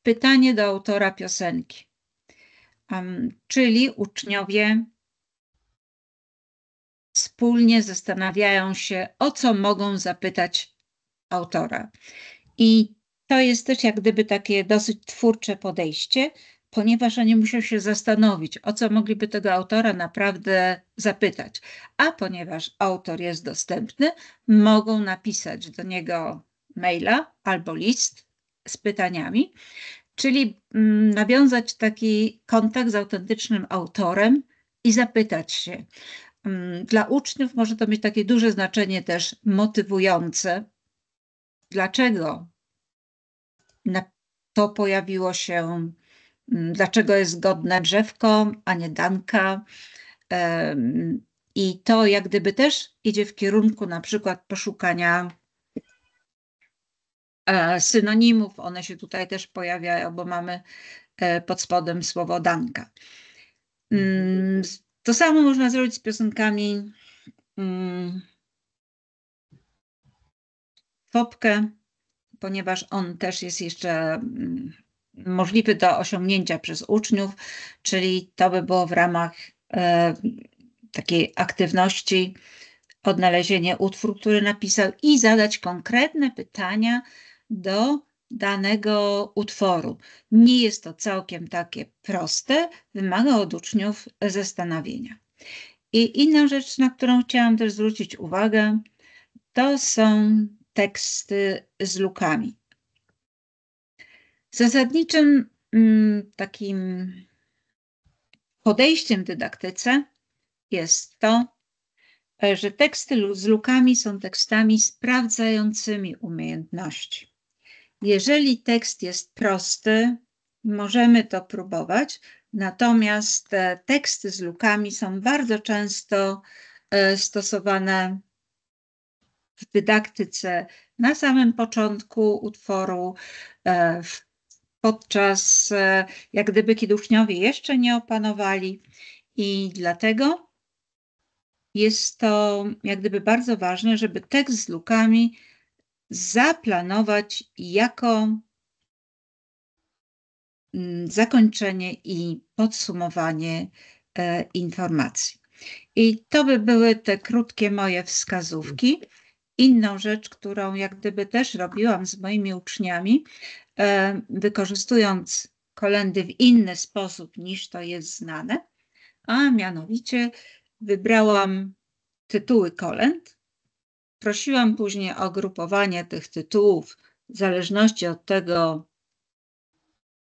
Pytanie do autora piosenki, czyli uczniowie wspólnie zastanawiają się, o co mogą zapytać autora. I to jest też jak gdyby takie dosyć twórcze podejście, ponieważ oni muszą się zastanowić, o co mogliby tego autora naprawdę zapytać. A ponieważ autor jest dostępny, mogą napisać do niego maila albo list z pytaniami, czyli nawiązać taki kontakt z autentycznym autorem i zapytać się. Dla uczniów może to mieć takie duże znaczenie też motywujące. Dlaczego to pojawiło się, dlaczego jest godne drzewko, a nie danka. I to jak gdyby też idzie w kierunku na przykład poszukania synonimów. One się tutaj też pojawiają, bo mamy pod spodem słowo danka. To samo można zrobić z piosenkami Fopkę, ponieważ on też jest jeszcze możliwy do osiągnięcia przez uczniów, czyli to by było w ramach takiej aktywności odnalezienie utworu, który napisał i zadać konkretne pytania do danego utworu. Nie jest to całkiem takie proste, wymaga od uczniów zastanowienia. I inna rzecz, na którą chciałam też zwrócić uwagę, to są teksty z lukami. Zasadniczym takim podejściem w dydaktyce jest to, że teksty z lukami są tekstami sprawdzającymi umiejętności. Jeżeli tekst jest prosty, możemy to próbować, Natomiast te teksty z lukami są bardzo często stosowane w dydaktyce na samym początku utworu, podczas jak gdyby kiedy uczniowie jeszcze nie opanowali, i dlatego jest to jak gdyby bardzo ważne, żeby tekst z lukami zaplanować jako zakończenie i podsumowanie informacji. I to by były te krótkie moje wskazówki. Inną rzecz, którą jak gdyby też robiłam z moimi uczniami, wykorzystując kolędy w inny sposób niż to jest znane, a mianowicie wybrałam tytuły kolęd, prosiłam później o grupowanie tych tytułów w zależności od tego,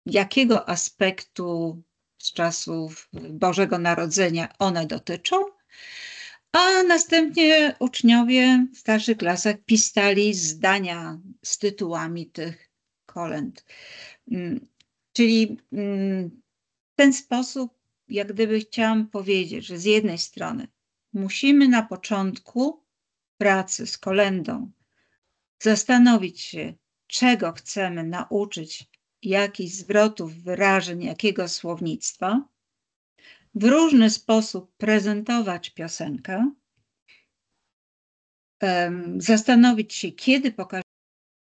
jakiego aspektu z czasów Bożego Narodzenia one dotyczą, a następnie uczniowie w starszych klasach pisali zdania z tytułami tych kolęd. Czyli w ten sposób jak gdyby chciałam powiedzieć, że z jednej strony musimy na początku pracy z kolędą zastanowić się, czego chcemy nauczyć, jakich zwrotów, wyrażeń, jakiego słownictwa, w różny sposób prezentować piosenkę, zastanowić się, kiedy pokażemy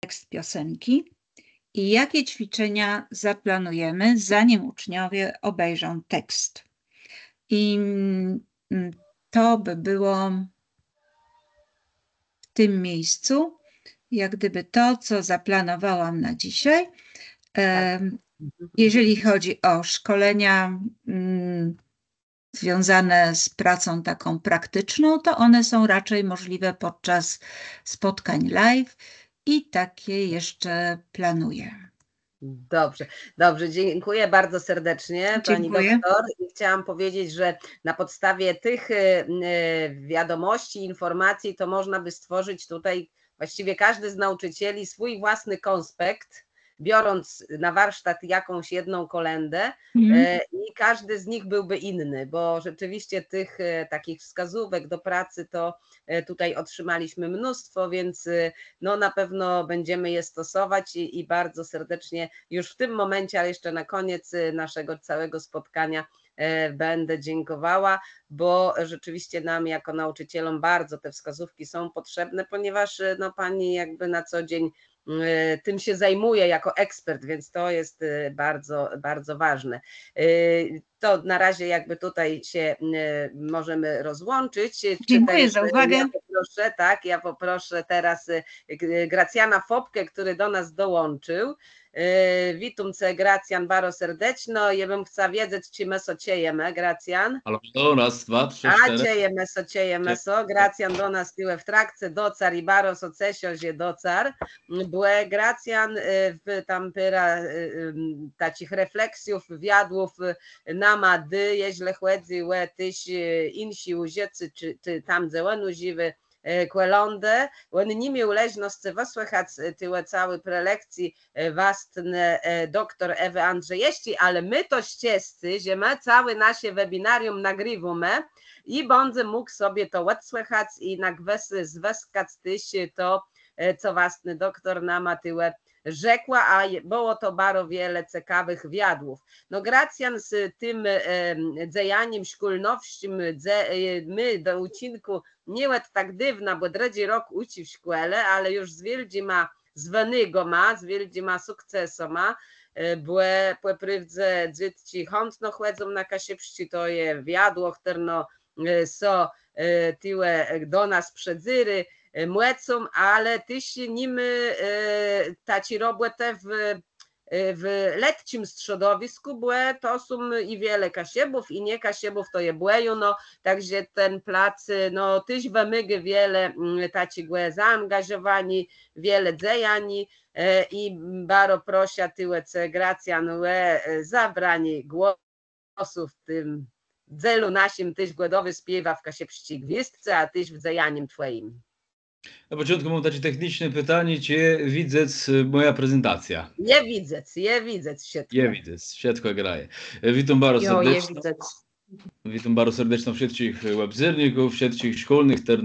tekst piosenki i jakie ćwiczenia zaplanujemy, zanim uczniowie obejrzą tekst. I to by było w tym miejscu, jak gdyby to, co zaplanowałam na dzisiaj. Jeżeli chodzi o szkolenia związane z pracą taką praktyczną, to one są raczej możliwe podczas spotkań live i takie jeszcze planuję. Dobrze, dobrze, dziękuję bardzo serdecznie pani doktor. I chciałam powiedzieć, że na podstawie tych wiadomości, informacji, to można by stworzyć tutaj właściwie każdy z nauczycieli swój własny konspekt, biorąc na warsztat jakąś jedną kolędę i każdy z nich byłby inny, bo rzeczywiście tych takich wskazówek do pracy to tutaj otrzymaliśmy mnóstwo, więc no na pewno będziemy je stosować i bardzo serdecznie już w tym momencie, ale jeszcze na koniec naszego całego spotkania będę dziękowała, bo rzeczywiście nam jako nauczycielom bardzo te wskazówki są potrzebne, ponieważ no pani jakby na co dzień tym się zajmuje jako ekspert, więc to jest bardzo, bardzo ważne. To na razie jakby tutaj się możemy rozłączyć. Dziękuję za uwagę. Ja poproszę teraz Gracjana Fopkę, który do nas dołączył. Witam cię, Gracjan, bardzo serdeczno. Ja bym chciała wiedzieć, czy meso ciejemy, Gracjan. Halo, raz, dwa, trzy, cztery. Cieje meso. Gracjan do nas tyłe w trakcie docar i bardzo socesio się docar. Byłe Gracjan w tam pyra takich refleksjów, wywiadów nama dy, jeźle chłedzy, łe tyś insi uziecy, czy tam zełenu ziwy, Quelonde, on nimi uleżność wysłuchać tyle całej prelekcji wastne doktor Ewy Andrzejewskiej, ale my to ścieżcy, że my całe nasze webinarium nagrywamy i będę mógł sobie to odsłuchać i zweskać to, co wastny doktor nama tyle rzekła, a było to bardzo wiele ciekawych wiadłów. No Gracjan z tym dzejaniem szkolnością, my do ucinku nie jest tak dywna, bo drugi rok uczy w szkole, ale już zwildzie ma zwanego zwildzie ma sukcesu ma, bo prywdze dzieci chętno chłedzą na kasiepści, to je wiadło, którno so tyle do nas przedzyry, młecą, ale tyś nim taci robią te w letcim strzodowisku, bo to są i wiele kasiebów i nie kasiebów to je błeju, no także ten plac, no tyś wymygy wiele taci głę zaangażowani, wiele dzejani i bardzo prosia tyle Gracjan zabranie głosu w tym dzelu naszym, tyś głodowy śpiewa w kasiepści gwizdce, a tyś w dzejaniem twoim. Na początku mam takie techniczne pytanie, czy widzę moja prezentacja? Je widzę, świetnie. Je widzę, świetnie graje. Witam bardzo serdecznie. Witam bardzo serdecznie wszystkich webzirników, wszystkich szkolnych, które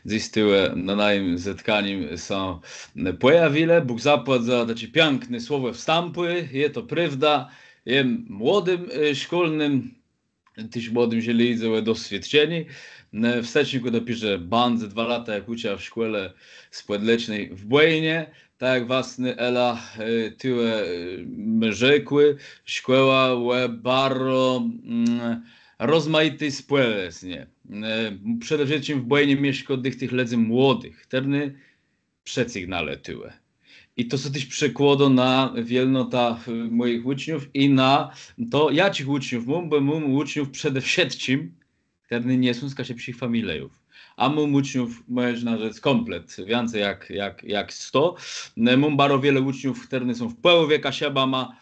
dziś tyłe na naszym zetkaniu są pojawile. Bóg zapłać za takie piękne słowo wstępy. Je to prawda. Jem młodym szkolnym, też młodym zielidze doświadczeni. W styczniu dopiszę bandze 2 lata, jak uczyła w szkole społecznej w Błejnie. Tak jak własny Ela tyłe rzekły, szkoła była bardzo rozmaity społecznie. Przede wszystkim w Błejnie mieszka tych ledzy młodych, które przesygnale tyłe. I to są też przekłady na wielnota moich uczniów i na to, jakich uczniów mam, bo mam uczniów przede wszystkim, które nie są z kasiepskich familiów. A mam uczniów, można rzec, komplet, więcej jak 100. Mam bardzo wiele uczniów, które są w połowie kasiebama.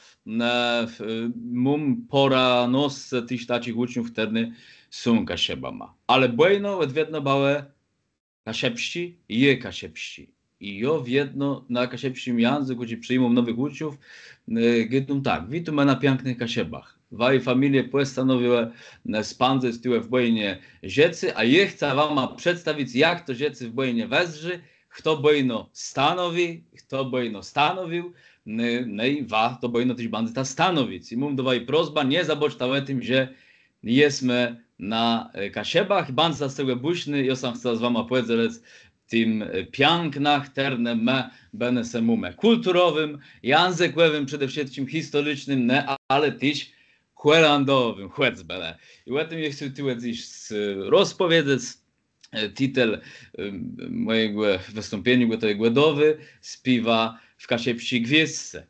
Mam pora nosce tych takich uczniów, które są kasiebama. Ale bojno, odwiedno bałe kasiepści i je kasiepści. I jo wiedno na kasiepskim języku, gdzie przyjmą nowych uczniów, gdyż tak, witam na pięknych kasiebach. Waj familie postanowiły spędzać tyłe w Bojnie rzecy, a je chcę wam przedstawić, jak to rzecy w Bojnie wezrzy, kto Bojno stanowi, kto Bojno stanowił, no i to Bojno też będzie ta stanowić. I mam do waj prośba, nie zaboczta o tym, że jesteśmy na kasiebach, bardzo z tego buźny, ja sam chcę z wama powiedzieć, tym pięknach, które my będziemy kulturowym, językowym, przede wszystkim historycznym, ale też kwelandowym, chłecbele. I o tym ja chcę tu dziś rozpowiedzieć. Tytuł mojego wystąpienia, bo to jest głodowy, śpiewa w kasiepskiej gwiazdce.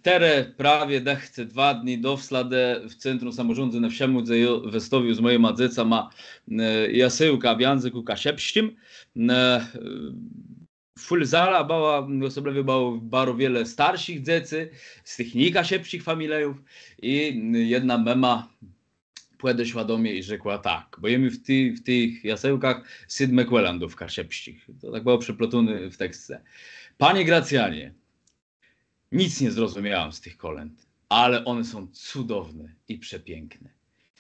Tere prawie 2 dni do wsladę w Centrum Samorządu na Wsiemu, gdzie ja wystawił z moimi dziecami jasyłka w języku kasiepskim. Full zala była, osobliwie było bardzo wiele starszych dzieci z tych niekasiepskich familiów i jedna mama płede świadomie i rzekła tak, bo jemy w tych jasełkach 7 kwelandów kasiepskich. To tak było przeplotone w tekście. Panie Gracjanie, nic nie zrozumiałam z tych kolęd, ale one są cudowne i przepiękne.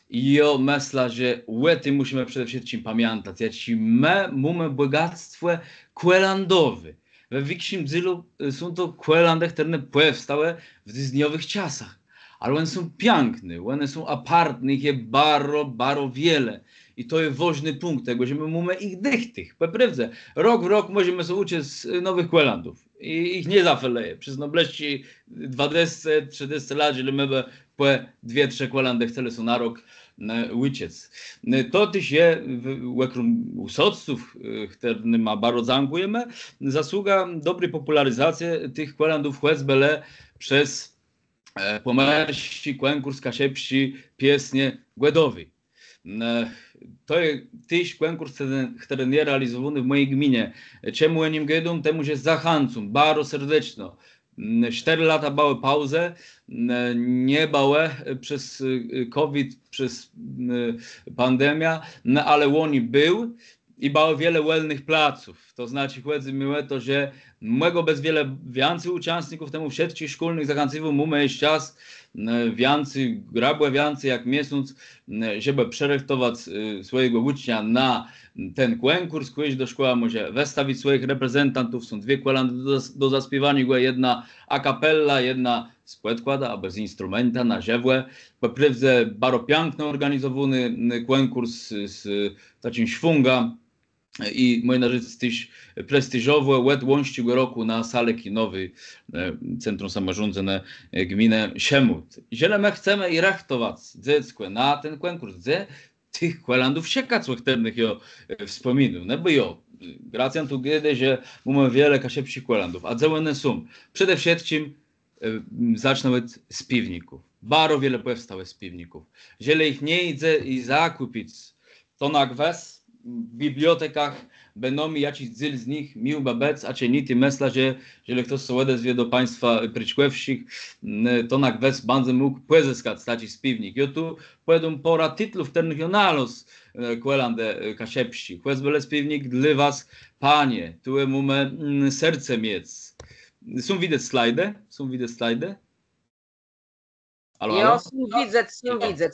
I ja myślę, że o tym musimy przede wszystkim pamiętać. Jeśli my mamy bogactwo kwelandowe, we większym dzielu są to kwelandy, które powstały w dniowych czasach. Ale one są piękne, one są apartne, ich jest bardzo wiele. I to jest ważny punkt tego, że my mamy ich dychtych. Po prawdzie, rok w rok możemy sobie uczyć nowych kwelandów. I ich nie zafeleje. Przez nobleści 20-30 lat, że my po 2-3 kwelandy chcemy są na rok uczyć. To też jest u soców, którymi ma bardzo zaangażujemy, zasługa dobrej popularyzacji tych kwelandów chłecbele przez pomerści, konkurs kasiepści, piesnie głodowy. To jest też konkurs, który nie realizowany w mojej gminie. Czemu o nim gadam? Temu się zachęcam bardzo serdecznie. 4 lata były pauzę, nie były przez COVID, przez pandemię, ale oni był i było wiele wolnych placów. To znaczy, chodzi mi o to, że mogło bez wiele więcej uczestników, temu wszystkich szkolnych zachęciło, mamy jeszcze czas, więcej, grabłe więcej jak miesiąc, żeby przerektować swojego ucznia na ten konkurs, któryś do szkoły może wystawić swoich reprezentantów, są 2 kwelandy do zaśpiewania, jedna a cappella, jedna z podkłada, albo z instrumenta na żewłę. Po prawdzie bardzo pięknie organizowany konkurs z takim szwunga i można rzec też prestiżowy, łącznego roku na salę kinowej Centrum Samorządu na gminę Siemut. Jeżeli my chcemy i rachtować dziecko na ten konkurs, gdzie tych kwelandów siekaców, których ja wspominał, no bo ja, Gracjan tu gdy, że mamy wiele kasiepskich kwelandów, a gdzie one są? Przede wszystkim zacznę od śpiewników. Bardzo wiele powstało śpiewników. Jeżeli ich nie idzie i zakupić, to na gwes, w bibliotekach będą jakiś dzyl z nich mił babec, a czy niti mesla, że jeżeli ktoś sobie zwie do państwa pryczkłewszych, to na gwes bandzę mógł płezeskać stać z piwnik. Ja tu pojedą pora tytułów ternacionalos kłelande kasiepści. Chłez byle piwnik dla was, panie, tu mamy serce miec. Są widać slajdy? Są widać slajdy? Ja widzę,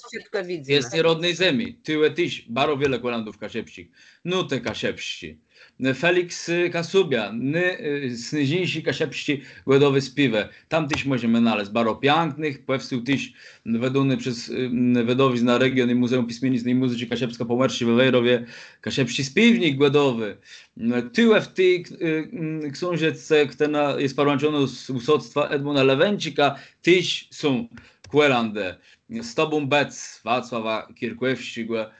wszystko widzę. Jest nierodnej zemi. Tyłe tyś, bardzo wiele kolandów kasiepścik. No te kasiepści. Felix Kasubia, snyźniejsi kasiepści głodowy spiwe. Tam tyś możemy znaleźć bardzo pięknych, pewsył tyś według przez wedowiz na region i Muzeum Pismiennictwa i Muzyki Kasiepska Pomersi we Wejrowie, kasiepści spiwnik głodowy. Tyłe w tej książeczce, która jest parłączona z usoctwa Edmuna Lewencika, tyś są Kłelande, z tobą bec Wacława Kierkłewścigłe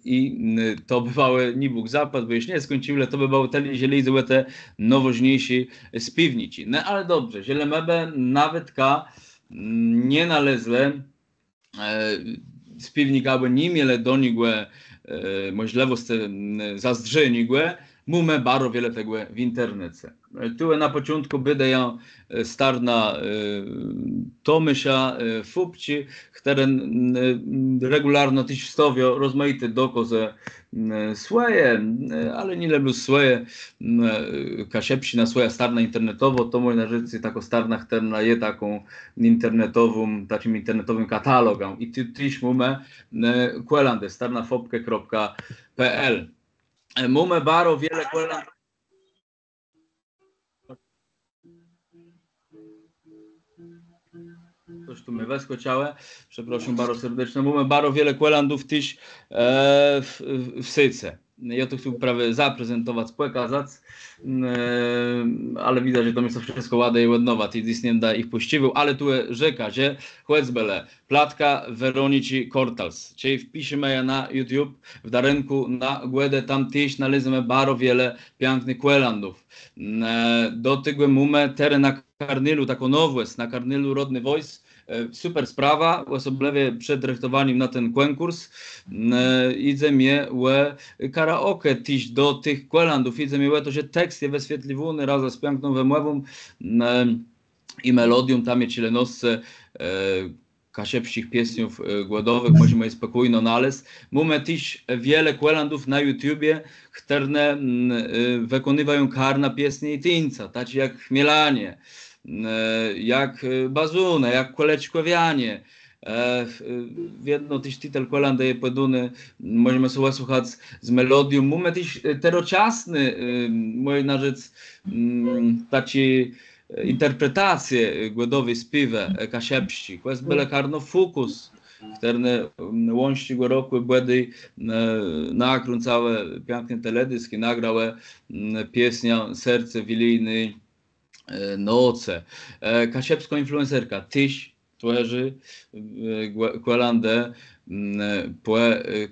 i to bywały nie Bóg zapad, bo już nie skończyły, to bywały te zielizły, te nowożniejsi z piwnici. No ale dobrze, zielemebe nawet nie nalezle z piwnika, bo nie miele do nigłe, możliwe zazdrzenigłe, mamy bardzo wiele tego w internecie. Tu na początku będę ja starna Tomysza Fupci, który regularno tyś wstawia rozmaite dokozy swoje, ale nie lubię swoje kasiepsi na swoja starna internetowo, to można rzec taką starna, która jest taką takim internetowym katalogiem. I tyś mamy kłelande, starnafopke.pl. Mamy bardzo wiele kłelande. Coś tu mnie wyskoczyło, przepraszam bardzo serdecznie. Mamy bardzo wiele kłelandów tyś w Syce. Ja to chcę prawie zaprezentować, pokazać, ale widać, że to jest wszystko ładne i ładnowa, i dziś nie da ich puściwił, ale tu rzeka, że chłecbele, platka Weronici Kortals, czyli wpiszemy je na YouTube, w darenku na głodę, tam tyś należymy bardzo wiele pięknych kłelandów. Do tego mamy teren na Karnylu, taką nowość, na Karnylu Rodny Voice, super sprawa, osobliwie przed rechtowaniem na ten konkurs idzie mnie karaoke tyś do tych kłelandów, idzie mnie to, że tekst jest wyświetliwany razem z piękną wymową i melodią, tam jest cielenosce kasiepskich piesniów głodowych, możemy je spokojno znaleźć. Mamy też wiele kłelandów na YouTubie, które wykonywają karna piesnie i tyńca, tak jak Chmielanie, jak Bazune, jak Koleczkowianie. Jedno też tytuł kłelanda jest podany, możemy sobie słuchać z melodią. Mamy też teroczasny, można rzec, takie interpretacje głodowej spiwe kasiepści. To jest byle karno fokus, które łącznie go roku błedy nakręcałe piękne teledyski, nagrały pieśnia Serce wilijnej noce. Kasiepska influencerka, tyś tworzy kłelandę po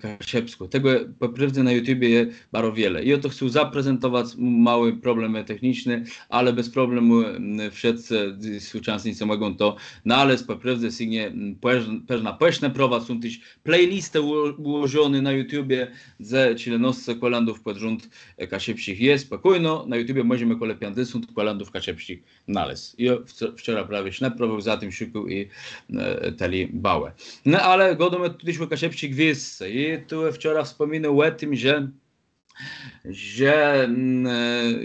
kasiepsku. Tego po prawdzie na YouTubie jest bardzo wiele. I oto chcę zaprezentować mały problem techniczny, ale bez problemu wszyscy uczestnicy mogą to znaleźć. Po prawdzie signie peżne prowa są też playlisty ułożone na YouTubie ze cielenosce kłelandów pod rząd kasiepsich jest. Spokojno, na YouTubie możemy kole 50 kłelandów kasiepsich znaleźć. I wczoraj prawie śneprował, za tym szukał i teli bałę. No ale godomy tudyśmy kasiepsik wiesce i tu wczoraj wspominał o tym, że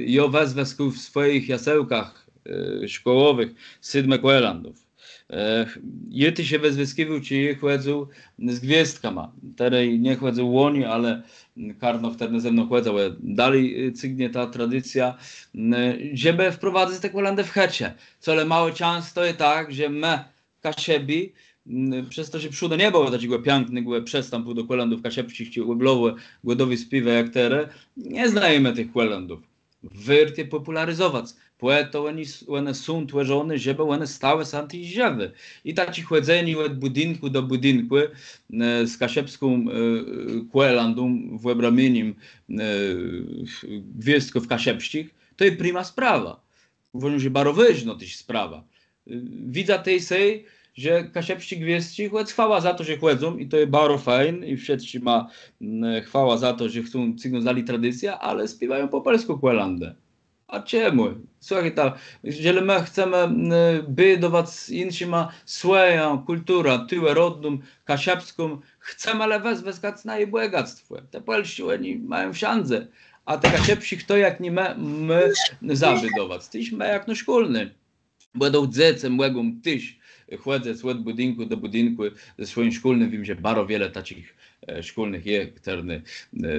ja wezwę w swoich jasełkach szkołowych 7 kłelandów. Jety się wezwyskiwał, czy je chłedzą z gwiazdkama. Teraz nie chłedzą łoni, ale karno wtedy ze mną chłedzą. Dalej cygnie ta tradycja, żeby wprowadzić te kłelandy w hecie. Co ale mało często jest tak, że my kasiebi przez to, że przód nie było takiego pięknego przestępu do kłelandów kasiepskich, czy głodowi spiwe jak tere, nie znajemy tych kłelandów. Wyrtie popularyzować. Poeto one są tworzone, żeby one stały santy ziewy. I taki chłedzeni od budynku do budynku z kasiepską kłelandą w obramieniem gwiazdków kasiepskich, to jest prima sprawa. Uważam, że bardzo ważna to jest sprawa. Widzę tej sej, że kasiepści gwiezci chwała za to, że chłedzą i to jest bardzo fajne i wszyscy ma chwała za to, że chcą cygną znali tradycję, ale śpiewają po polsku kwelandę. A czemu? Słuchaj, jeżeli my chcemy budować innyma swoją kulturę, tyłę rodną, kasiepską, chcemy ale wezwać na jej bogactwo. Te Polści oni mają szansę, a te kasiepsi kto jak nie my zabudować. Tyś my jak no szkolny. Będą dziecem, mogą tyś chodzić od budynku do budynku ze swoim szkolnym. Wiem, że bardzo wiele takich szkolnych jest, które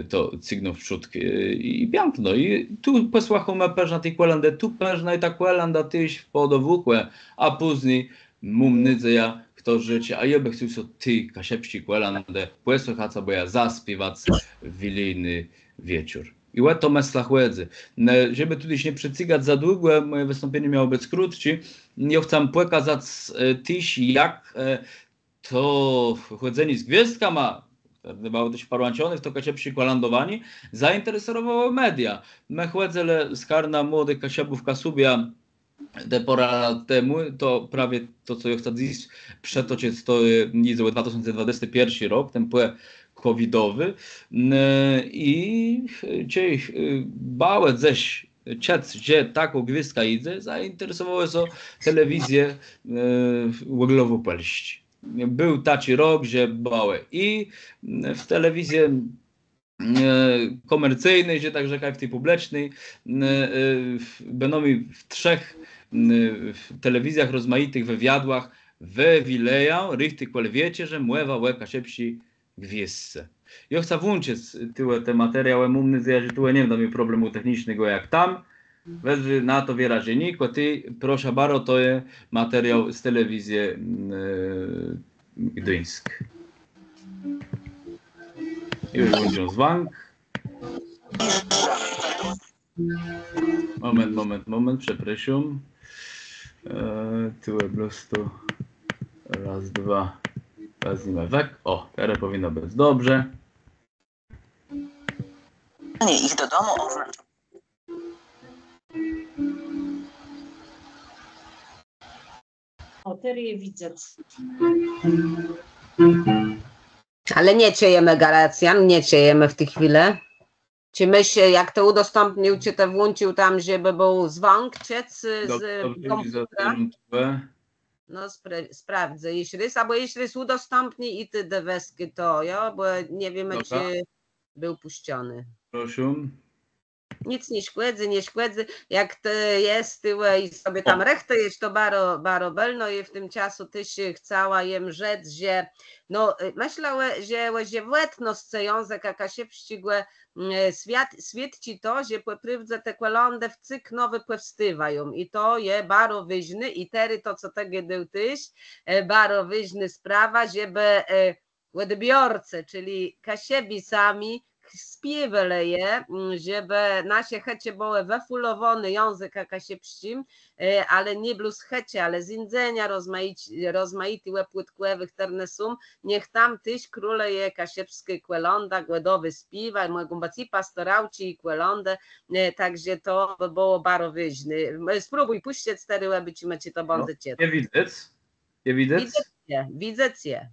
to cygną w przód i piękno. I tu posłuchamy też na tej kwelandę, tu też na ta kwelanda tyś w podowukłe, a później mumnydze ja kto życie, a ja by chciał so ty kasiepści kwelandę posłuchać, bo ja zaśpiewać w wigilijny wieczór. I to mesla chłedzy. Żeby tutaj nie przecygać za długo, moje wystąpienie miało być krótsze. Ja chcę pokazać tyś, jak to chłodzenie z gwiazdka ma, było dość parłanczonych, to kasiepsi kwelandowani, zainteresowało media. My chłodzele z karna młodych kasiebów Kasubia te pora lat temu, to prawie to, co ja chcę dziś przetoczyć, to jest 2021 rok, ten płe covidowy i dzisiaj bałe ześ czec, że taką gwiazdka idzie, zainteresowało się telewizję w Polści. Był taki rok, że bałe i w telewizji komercyjnej, że tak rzekaj, w tej publicznej będą w 3 telewizjach rozmaitych wywiadłach wywileją, rychty kwal wiecie, że mływa łeka szybsi gwiazdce. Ja chcę włączyć te materiały, mumny, że tu nie mam problemu technicznego jak tam. Weź na to wyrażenie, a ty proszę bardzo, to jest materiał z telewizji gdyńsk. Już włączę dzwonk. Moment, przepraszam. Tu po prostu raz, dwa, wezmę wek. O, teraz powinno być dobrze. Ich do domu oznacza. Loterię widzę. Ale nie czejemy, Galacjan, nie czejemy w tej chwili. Czy myśl, jak to udostępnił, czy to włączył tam, żeby był dzwonk, z komputera? No sprawdzę, jeśli jest, albo jeśli jest udostępni i ty deweski to, jo? Bo nie wiemy, czy był puszczony. Proszę. Nic nie szkłedzy, jak to jest i sobie tam rechty jest to baro belno i w tym czasu ty się chciała jem rzec, że no myślałem, że wletno scejące jaka się wścigłe świadczy to, że poprywdze te kwelandy w cyk nowy powstywają i to je baro wyźny i tery to co tego był tyś, baro wyźny sprawa, żeby odbiorcy, czyli kasiebi sami śpiewy je, żeby nasze checie były wefulowany język kasiepścim, ale nie bluz checie, ale z indzenia rozmaity łepłytkłewych ternesum, niech tam tyś króle je kasiepskie kwełonda, głodowy śpiewa, mogą być i pastorałci i kwełondę, także to by było baro wyźny. Spróbuj puścić 4 łeby, ci macie to będziecie. Nie widać? Widzę cię.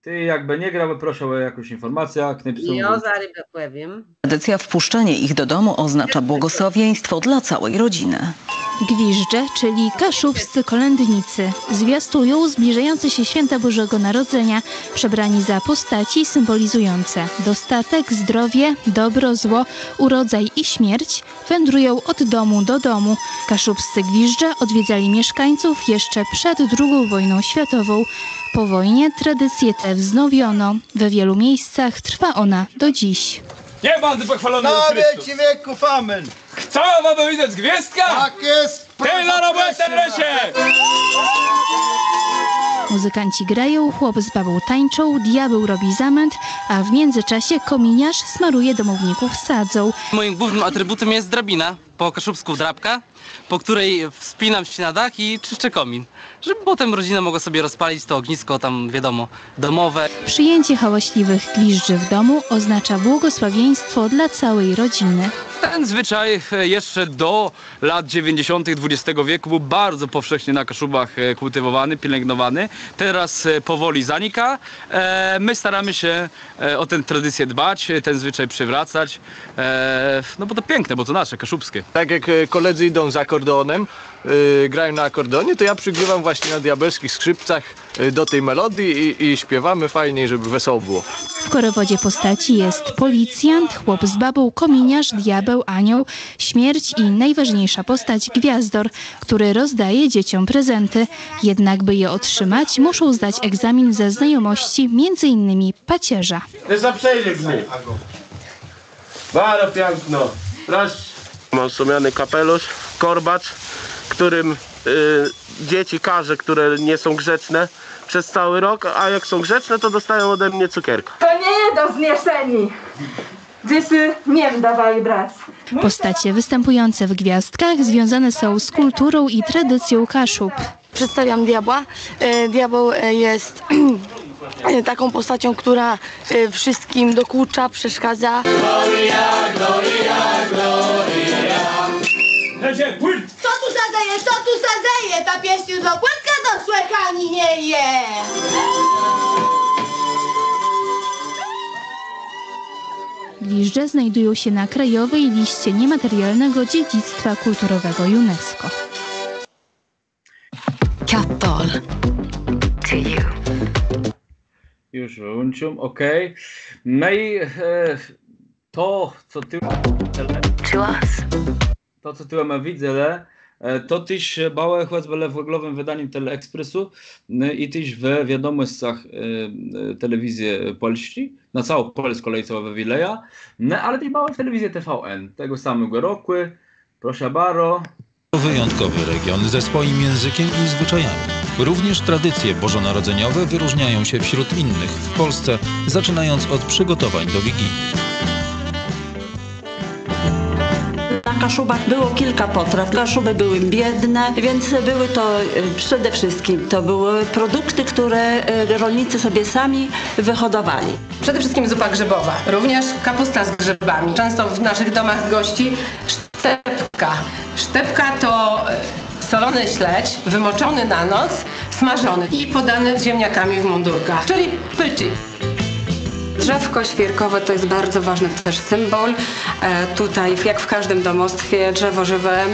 Ty jakby nie grał, proszę o jakąś informację. Ja zaraz powiem. Tradycja wpuszczenie ich do domu oznacza błogosławieństwo dla całej rodziny. Gwiżdże, czyli kaszubscy kolędnicy, zwiastują zbliżające się święta Bożego Narodzenia, przebrani za postaci symbolizujące dostatek, zdrowie, dobro, zło, urodzaj i śmierć, wędrują od domu do domu. Kaszubscy gwiżdże odwiedzali mieszkańców jeszcze przed II wojną światową. Po wojnie tradycję tę wznowiono. We wielu miejscach trwa ona do dziś. Nie będę pochwalony na wieki wieków, amen. Chcę wam widzieć gwiazdka? Tak jest. Ty na robotę lesie! Muzykanci grają, chłop z babą tańczą, diabeł robi zamęt, a w międzyczasie kominiarz smaruje domowników sadzą. Moim głównym atrybutem jest drabina, po kaszubsku drabka, po której wspinam się na dach i czyszczę komin, żeby potem rodzina mogła sobie rozpalić to ognisko tam, wiadomo, domowe. Przyjęcie hałaśliwych gliszczy w domu oznacza błogosławieństwo dla całej rodziny. Ten zwyczaj jeszcze do lat 90. XX wieku był bardzo powszechnie na Kaszubach kultywowany, pielęgnowany. Teraz powoli zanika. My staramy się o tę tradycję dbać, ten zwyczaj przywracać. No bo to piękne, bo to nasze, kaszubskie. Tak jak koledzy idą z akordeonem, grają na akordeonie, to ja przygrywam właśnie na diabelskich skrzypcach do tej melodii i śpiewamy fajnie, żeby wesoło było. W korowodzie postaci jest policjant, chłop z babą, kominiarz, diabeł, anioł, śmierć i najważniejsza postać Gwiazdor, który rozdaje dzieciom prezenty. Jednak by je otrzymać, muszą zdać egzamin ze znajomości m.in. pacierza. Zaprzejdzie z nim. Bardzo piękno. Proszę. Mam sumiany kapelusz, korbacz, którym dzieci karze, które nie są grzeczne przez cały rok, a jak są grzeczne, to dostają ode mnie cukierka. To nie jest do zniesienia. Dzysy nie dawaj brać. Postacie występujące w Gwiazdkach związane są z kulturą i tradycją Kaszub. Przedstawiam diabła. Diabeł jest taką postacią, która wszystkim dokucza, przeszkadza. Gloria, gloria, gloria. Co tu zadeje, co tu zadeje? Ta pieśń do płatka do słekani nie jest. Gliszcze znajdują się na krajowej liście niematerialnego dziedzictwa kulturowego UNESCO. Kattal. To you. Już wyłączyłem, okej. No i to, co ty... To, co ty widzę, to tyś bałe chłopcele w oglowym wydaniu Teleekspresu i tyś w wiadomościach telewizję Polski, na całą Polskę lejcowe wileja, ale tyś bałe w telewizję TVN tego samego roku, proszę bardzo. To wyjątkowy region ze swoim językiem i zwyczajami. Również tradycje bożonarodzeniowe wyróżniają się wśród innych w Polsce, zaczynając od przygotowań do Wigilii. Na Kaszubach było kilka potraw. Kaszuby były biedne, więc były to przede wszystkim to były produkty, które rolnicy sobie sami wyhodowali. Przede wszystkim zupa grzybowa, również kapusta z grzybami. Często w naszych domach gości sztepka. Sztepka to solony śledź, wymoczony na noc, smażony i podany z ziemniakami w mundurkach, czyli pyci. Drzewko świerkowe to jest bardzo ważny też symbol. Tutaj, jak w każdym domostwie, drzewo żywe,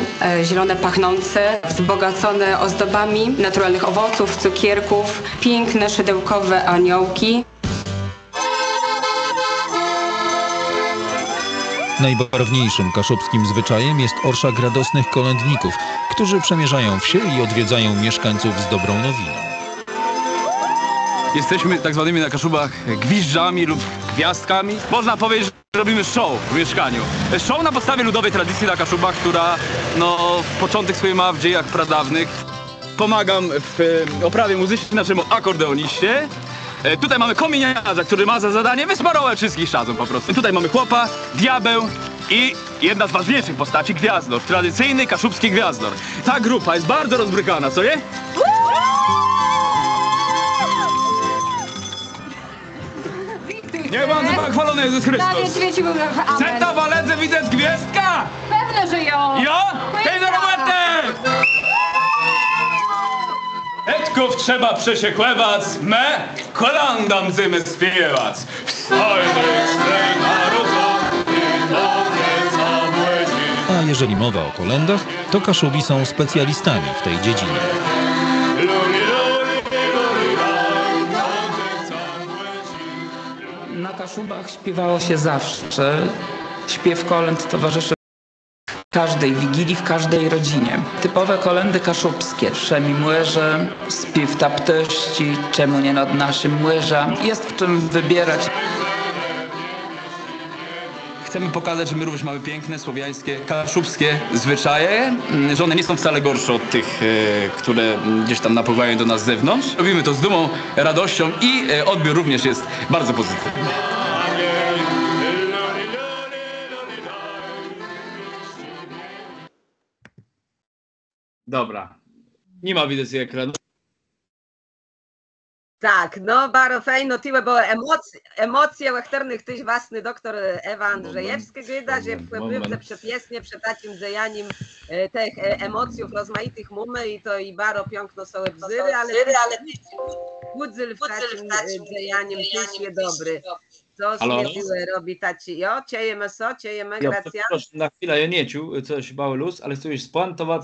zielone, pachnące, wzbogacone ozdobami naturalnych owoców, cukierków, piękne, szydełkowe aniołki. Najbarwniejszym kaszubskim zwyczajem jest orszak radosnych kolędników, którzy przemierzają wsie i odwiedzają mieszkańców z dobrą nowiną. Jesteśmy tak zwanymi na Kaszubach gwiżdżami lub gwiazdkami. Można powiedzieć, że robimy show w mieszkaniu. Show na podstawie ludowej tradycji na Kaszubach, która początek swój ma w dziejach pradawnych. Pomagam w oprawie muzycznej naszemu akordeoniście. Tutaj mamy kominiarza, który ma za zadanie wysmarować wszystkich szadzą po prostu. Tutaj mamy chłopa, diabeł i jedna z ważniejszych postaci, Gwiazdor. Tradycyjny kaszubski Gwiazdor. Ta grupa jest bardzo rozbrykana, co nie? Niech Pan chwalony Jezus Chrystus! Zeta waledze widzę z Gwiazdka! Pewne, że jo! Jo? Hej do roboty! Etków trzeba przesieklewać, me kolandam zymy śpiewać. Wstajnych trzech narodów i nowy zabłędzi. A jeżeli mowa o kolędach, to Kaszubi są specjalistami w tej dziedzinie. Na Kaszubach śpiewało się zawsze. Śpiew kolęd towarzyszy każdej wigilii, w każdej rodzinie. Typowe kolędy kaszubskie, wszemi młeże, śpiew tapteści, czemu nie nad naszym młeża. Jest w czym wybierać. chcemy pokazać, że my również mamy piękne, słowiańskie, kaszubskie zwyczaje, że one nie są wcale gorsze od tych, które gdzieś tam napływają do nas z zewnątrz. Robimy to z dumą, radością i odbiór również jest bardzo pozytywny. Dobra, nie ma widać ekranu. Tak, no bardzo fajno tyle, bo emocje łechternych tyś własny doktor Ewa Andrzejewska wyda, że wpływne przepięknie przed takim dzejaniem tych emocjów rozmaitych mamy i to i bardzo piękno są wzyry, ale budzyl w takim dzejaniem tyś je dobry. Co zmierzyły robi taci, jo, ciejemy Gracja. Proszę na chwilę, ja nie ciu, coś mały luz, ale chcę już spuentować.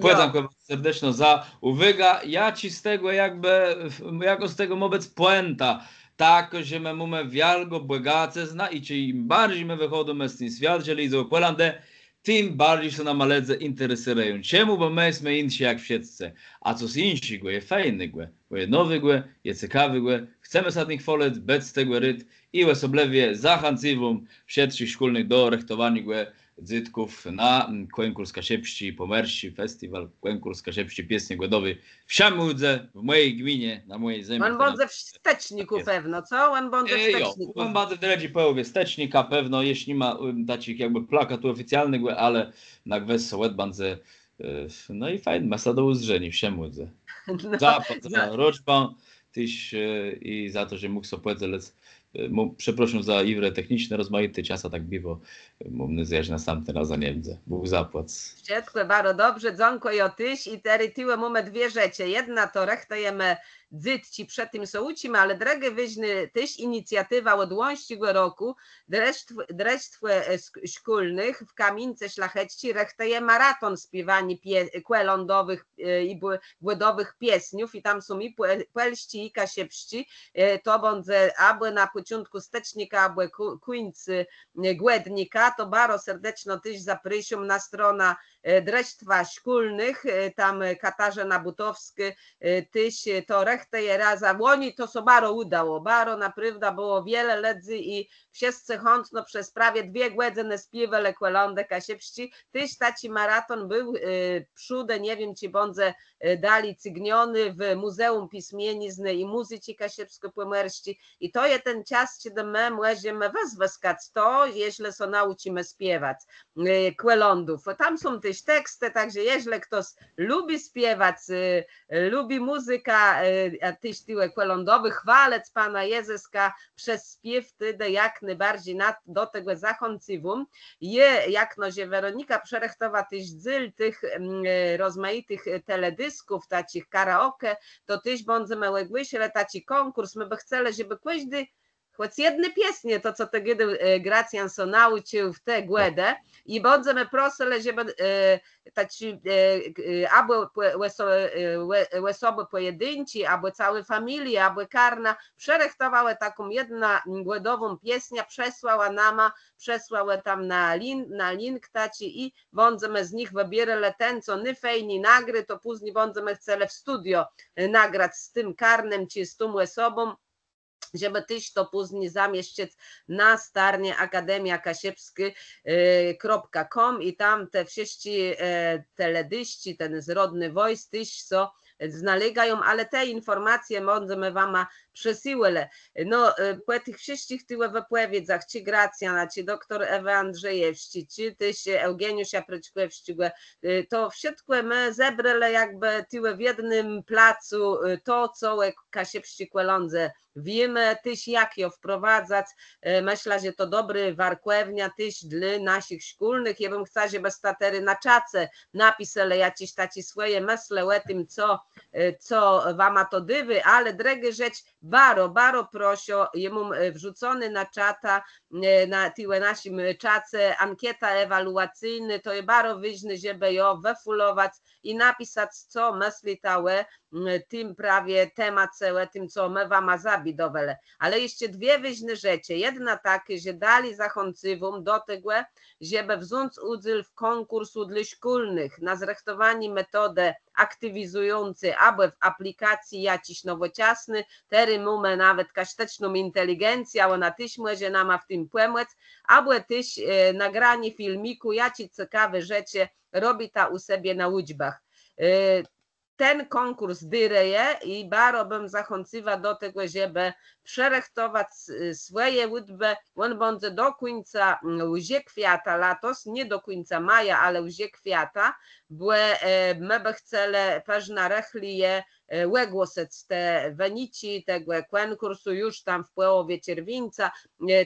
Powiadam serdecznie za uwagę. Ja ci z tego jako z tego mobec puenta. Tak, że my mamy wielgo błagace zna i czy im bardziej my wychodzimy z tym świat, że lidzą Polandę, tym bardziej się nam maledze interesują. Czemu? Bo my jesteśmy insi jak w siatce. A co z insi głe, je fajny głe, je nowy głe, je ciekawy głe. Chcemy z nich folec, bez tego ryt i osobliwie zachęcywą w sieci szkolnych do rechtowania głe dzytków na konkurs Kasiepści Pomersi, festiwal konkurs Kasiepści Piesnie Głodowy w Siamudze, w mojej gminie, na mojej ziemi. On będzie w Steczniku pewno, co? On będzie w Steczniku. On będzie w drodze połowie Stecznika pewno, jeśli nie ma takich jakby plakatu oficjalnych, ale na gwesce będzie no i fajnie, masa do uzdrzeni w Siamudze. Za roczbę tyś i za to, że mógł sobie powiedzieć, przepraszam za iwre techniczne, rozmaite czasa tak biwo. Mam nadzieję, że następny raz nie widzę. Bóg zapłac. Wszystko bardzo dobrze, dzonko i otyś i terytyły mamy dwie rzeczy. Jedna to rechtajemy dzytci przed tym co ucimy, ale drogę wyźny też inicjatywa od łąściego roku dresztw szkolnych w Kamieńce Szlachecci rechtaje maraton śpiewani kłelądowych i głodowych piesniów i tam są i płelści i kasiepści. To będzie aby na początku stecznika, aby końcu głednika, to bardzo serdecznie też zapraszam na stronę dresztwa szkolnych, tam Katarzyna Butowska też to rechtaje raza, oni to so bardzo udało, bardzo naprawdę było wiele ledzy i wszyscy chętno przez prawie 2 godziny śpiewali kłelądę kasiepści, też taki maraton był przódę, nie wiem czy będzie dali cygniony w Muzeum Pismienizny i Muzyki Kasiepsko-Pomerści i to jest ten czas, kiedy my możemy wezwać to, jeśli so nauczymy śpiewać kłelądów. Tam są też teksty, także jeśli ktoś lubi śpiewać, lubi muzyka, też tyłe kłelądowy, chwalec Pana Jezuska przez śpiew, wtedy jak najbardziej do tego zachęcywum. Jak no się Weronika przerechtowa też dzyl tych rozmaitych teledysków, takich karaoke, to też będziemy łegłyśle taki konkurs, my by chcieli, żeby każdy choć jedne piesnie, to co tego Gracjan so nauczył w tę głodę i będziemy prosili, żeby taci albo osoby pojedyncze, albo całe familie, albo karna przerechtowały taką jedną głodową pieśnię, przesłały tam na link taci i będziemy z nich wybierali ten, co nie nagry, to później będziemy chcieli w studio nagrać z tym karnem, czy z tą osobą, żeby tyś to później zamieścić na starnie akademiakasiepski.com i tam te wszyscy teledyści, ten zrodny wojs, tyś so znalegają, ale te informacje będziemy wam przesyłali. No, po tych wszystkich tyłach wypowiedziach, czy Gracjana, czy doktor Ewa Andrzejewski, czy też Eugeniusza Pryczkowski, to wszystko my zebrali jakby tyłe w jednym placu, to co Kasiepści Kłelądze wiemy też jak ją wprowadzać. Myślę, że to dobry warkłewnia też dla naszych szkolnych. Ja bym chciała, żeby statery na czace napisali jakieś takie swoje myśli o tym, co wam to dywy, ale drogie rzecz, bardzo proszę, jemu wrzucony na czata, na tyłe naszym czace ankieta ewaluacyjna, to jest bardzo ważne, żeby ją wyfulować i napisać, co myśli tałe tym prawie temat, tym, co my wam zabidowele. Ale jeszcze dwie ważne rzeczy. Jedna taka, że dali zachęcywą do tego, żeby wziąć udział w konkursu dla szkolnych na zrechtowanie metodę aktywizujący, albo w aplikacji jakiś nowociasny, tery mamy nawet kaszteczną inteligencję, ona tyś może nama w tym pomóc, albo tyś nagranie filmiku, jakie ciekawe rzeczy robi ta u siebie na uczbach. Ten konkurs dyreje i bardzo bym zachęciła do tego, żeby przerechtować swoje uczby, on będzie do końca łzie kwiata latos, nie do końca maja, ale łzie kwiata, bo my by chcieli pewna rechlie łegłosec te wenici tego konkursu już tam w połowie czerwca,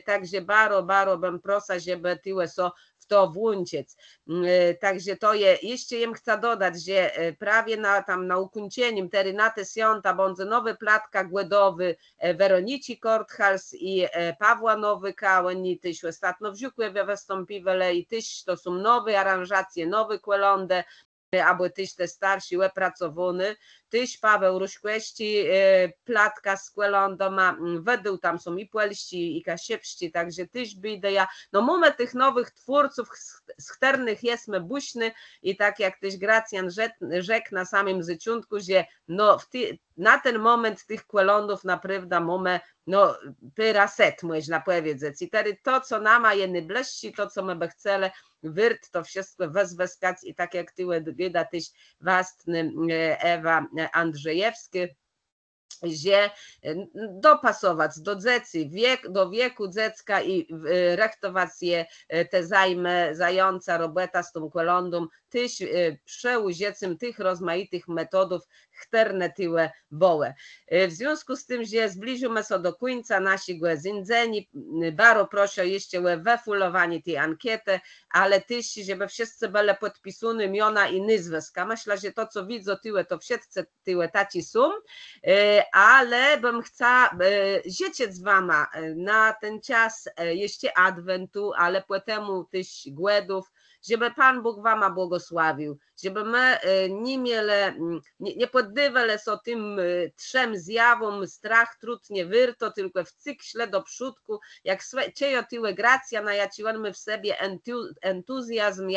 także bardzo bym prosa, żeby tyle so to włączyć. Także to je, jeszcze jem chcę dodać, że prawie na ukończeniu na te świąta będzie nowy platka głodowy Weronici Korthals i Pawła Nowyka, oni też ostatnio w Ziukłewie wystąpiwali i też to są nowe aranżacje, nowe kolondy, albo tyś te starsi pracowony, tyś Paweł Ruśkłeści, platka z Kłelądą ma, według tam są i Płelści, i Kasiepści, także tyś bideja, no mamy tych nowych twórców, z których jesteśmy buśny i tak jak tyś Gracjan rzekł na samym zaczątku, że no na ten moment tych Kłelądów naprawdę mamy no pyra set, można powiedzieć. I tedy to, co nama je nie bleści, to, co my by chcieli, wyrt to wszystko wezweskać i tak jak ty wyda tyś własny Ewa Andrzejewski, że dopasować do dzieci, do wieku dziecka i rechtować je te zająca robota z tą kolondą, tyś przeużyciem tych rozmaitych metodów chterne tyłe bołe. W związku z tym, że zbliżymy się do końca naszego zindzeni, bardzo proszę jeszcze o wyfulowanie tej ankiety, ale tyś, żeby wszyscy byli podpisani imiona i nazwiska. Myślę, że to, co widzę tyłe, to wszyscy tyłe taci są, ale bym chciała życzyć z wami na ten czas jeszcze adwentu, ale potem tyś głodów, żeby Pan Bóg wam błogosławił, żeby my nie poddawali się tym trzem zjawom, strach, trud, nie wyrto, tylko w cykle do przódku, jak ciejo tyłe gracja, na jaci mamy w sobie entuzjazm,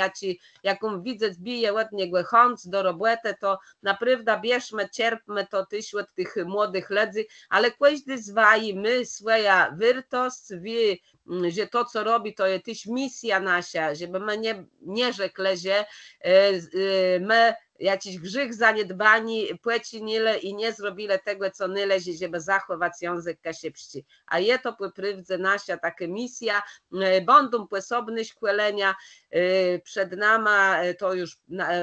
jaką widzę bije od niego chęć do roboty, to naprawdę bierzmy, cierpmy to tyś od tych młodych ledzy, ale każdy z waj, my swoja wyrtość, że to, co robi, to jest też misja nasza, żeby my nie rzekli, że my jakiś grzech zaniedbani płecinile i nie zrobili tego, co należy, żeby zachować język kasiepści. A je to poprawdze nasza taka misja, będą płosobne szkolenia przed nama, to już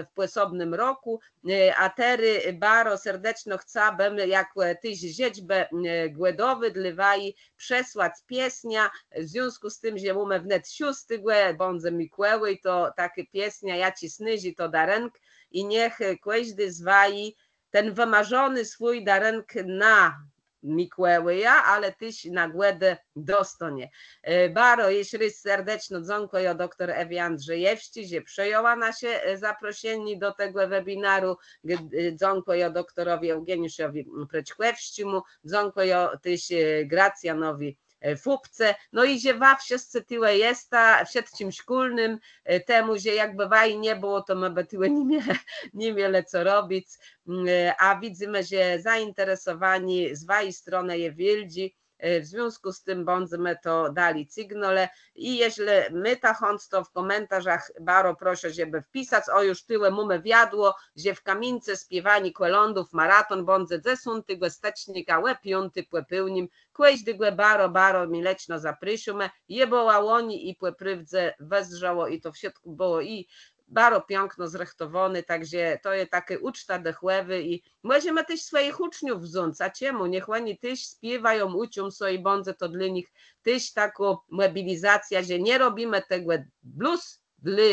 w płosobnym roku, a tery bardzo serdecznie chciałbym, jak tyś rzeźbę głodowy dlewaj przesłać piesnia, w związku z tym, że mamy wnet 6 będzie Mikołaj, i to takie piesnia, ja ci snyzi to darenk, i niech każdy z waj ten wymarzony swój darenk na Mikołaja, ale tyś na głodę dostanie. Bardzo jeszcze raz serdecznie dziękuję dr Ewie Andrzejewści, że przyjęła nasze zaproszenie do tego webinaru. Dziękuję doktorowi Eugeniuszowi Preczkłewścimu, dziękuję też Gracjanowi Fupce, no i że wa wszyscy tyle jest, przed czym szkolnym temu, że jakby waj nie było, to my by tyle nie mieli co robić, a widzimy, że zainteresowani z waj strony je wielci, w związku z tym będziemy to dali sygnale i jeśli my ta chęć, to w komentarzach bardzo proszę, żeby wpisać, o już tyle mamy wiadło, że w Kamieńce śpiewani kolądów maraton będzie 10 stycznia o 5 po pełnym, każdego bardzo mileczno zaprosimy, je była łoni i po prywdze wezrzało i to wszystko było i bardzo piękno zrechtowane, także to jest takie uczta dechłewy i możemy też swoich uczniów wziąć, a czemu? Niech oni też śpiewają, uczą się i będzie to dla nich też taka mobilizacja, że nie robimy tego blues dla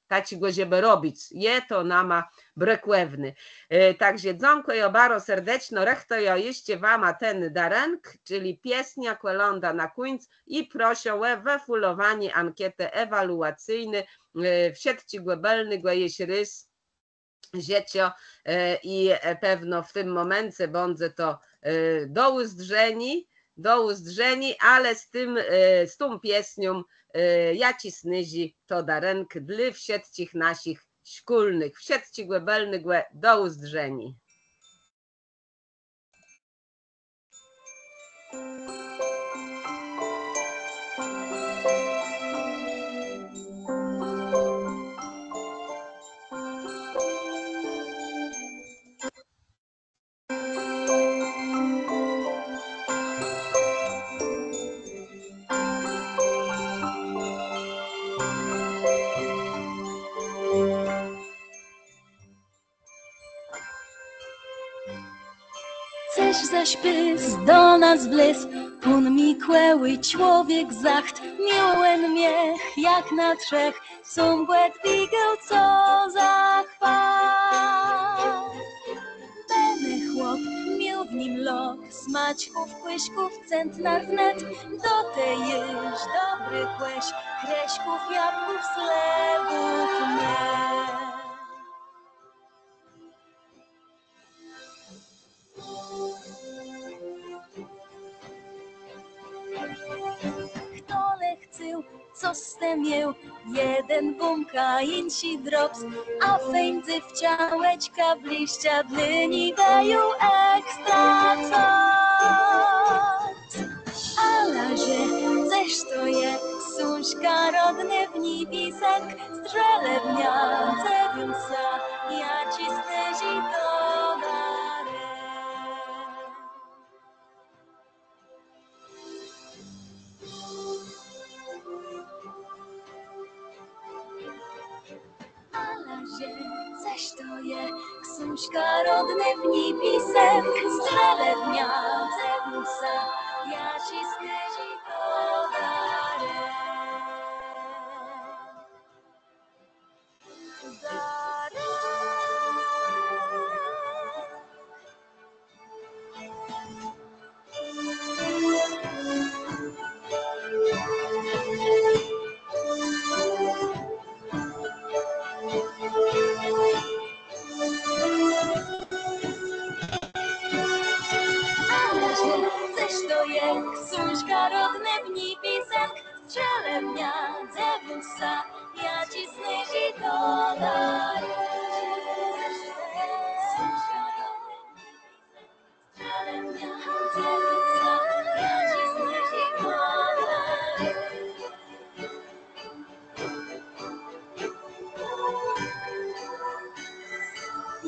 takiego, żeby robić. Je to nama brekłewny. Także dziękuję bardzo serdecznie. Rechtuję jeszcze wam ten darenk, czyli piesnia kolonda na końcu i proszę o wyfulowanie ankiety ewaluacyjnej w sieci głębelnego jeśli rys życia i pewno w tym momencie będzie to do uzdrzeni, ale z tą piesnią ja ci snyzi to darenk dla wszystkich naszych szkolnych. Wsiedźcie głębelny głę do uzdrzeni. Chcesz zaś pys do nas wlez, pun mi kłeły człowiek zacht, miłen miech jak na trzech, sumgłet wigeł co za chwał. Beny chłop, mił w nim lok, smaćków, płyśków, centnar wnet, do tej jeż dobry kłeś, kreśków, jabłków, slewów mnie. Chtole chcył, co z miał, jeden bumka, insi drops, a feńdzy w ciałeczka bliścia dlyni dają ekstra coś. Ale że zeż to je, suśka rodny w nipisek, strzelewnia, cewiusa, ja ci stezi do dare. Zaś to je, ksuśka rodny w nipisek, strzelewnia, cebusa, ja ci stezi to darę. Suśka rodny w nipisek, strzelewnia, cebusa, ja ci snyzi to darę. Strzelewnia, cebusa, ja ci snyzi to darę.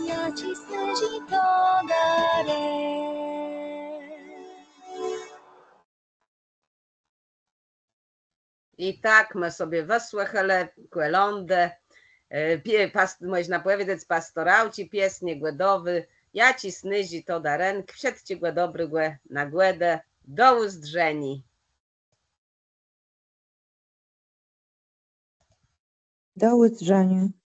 Ja ci snyzi to darę. I tak my sobie wysłuchali Kłelondę, można powiedzieć pastorałci, piesnie głedowy, ja ci snyzi to darenk, wsiedźcie głę dobry głę na głedę, do uzdrzeni. Do uzdrzenia.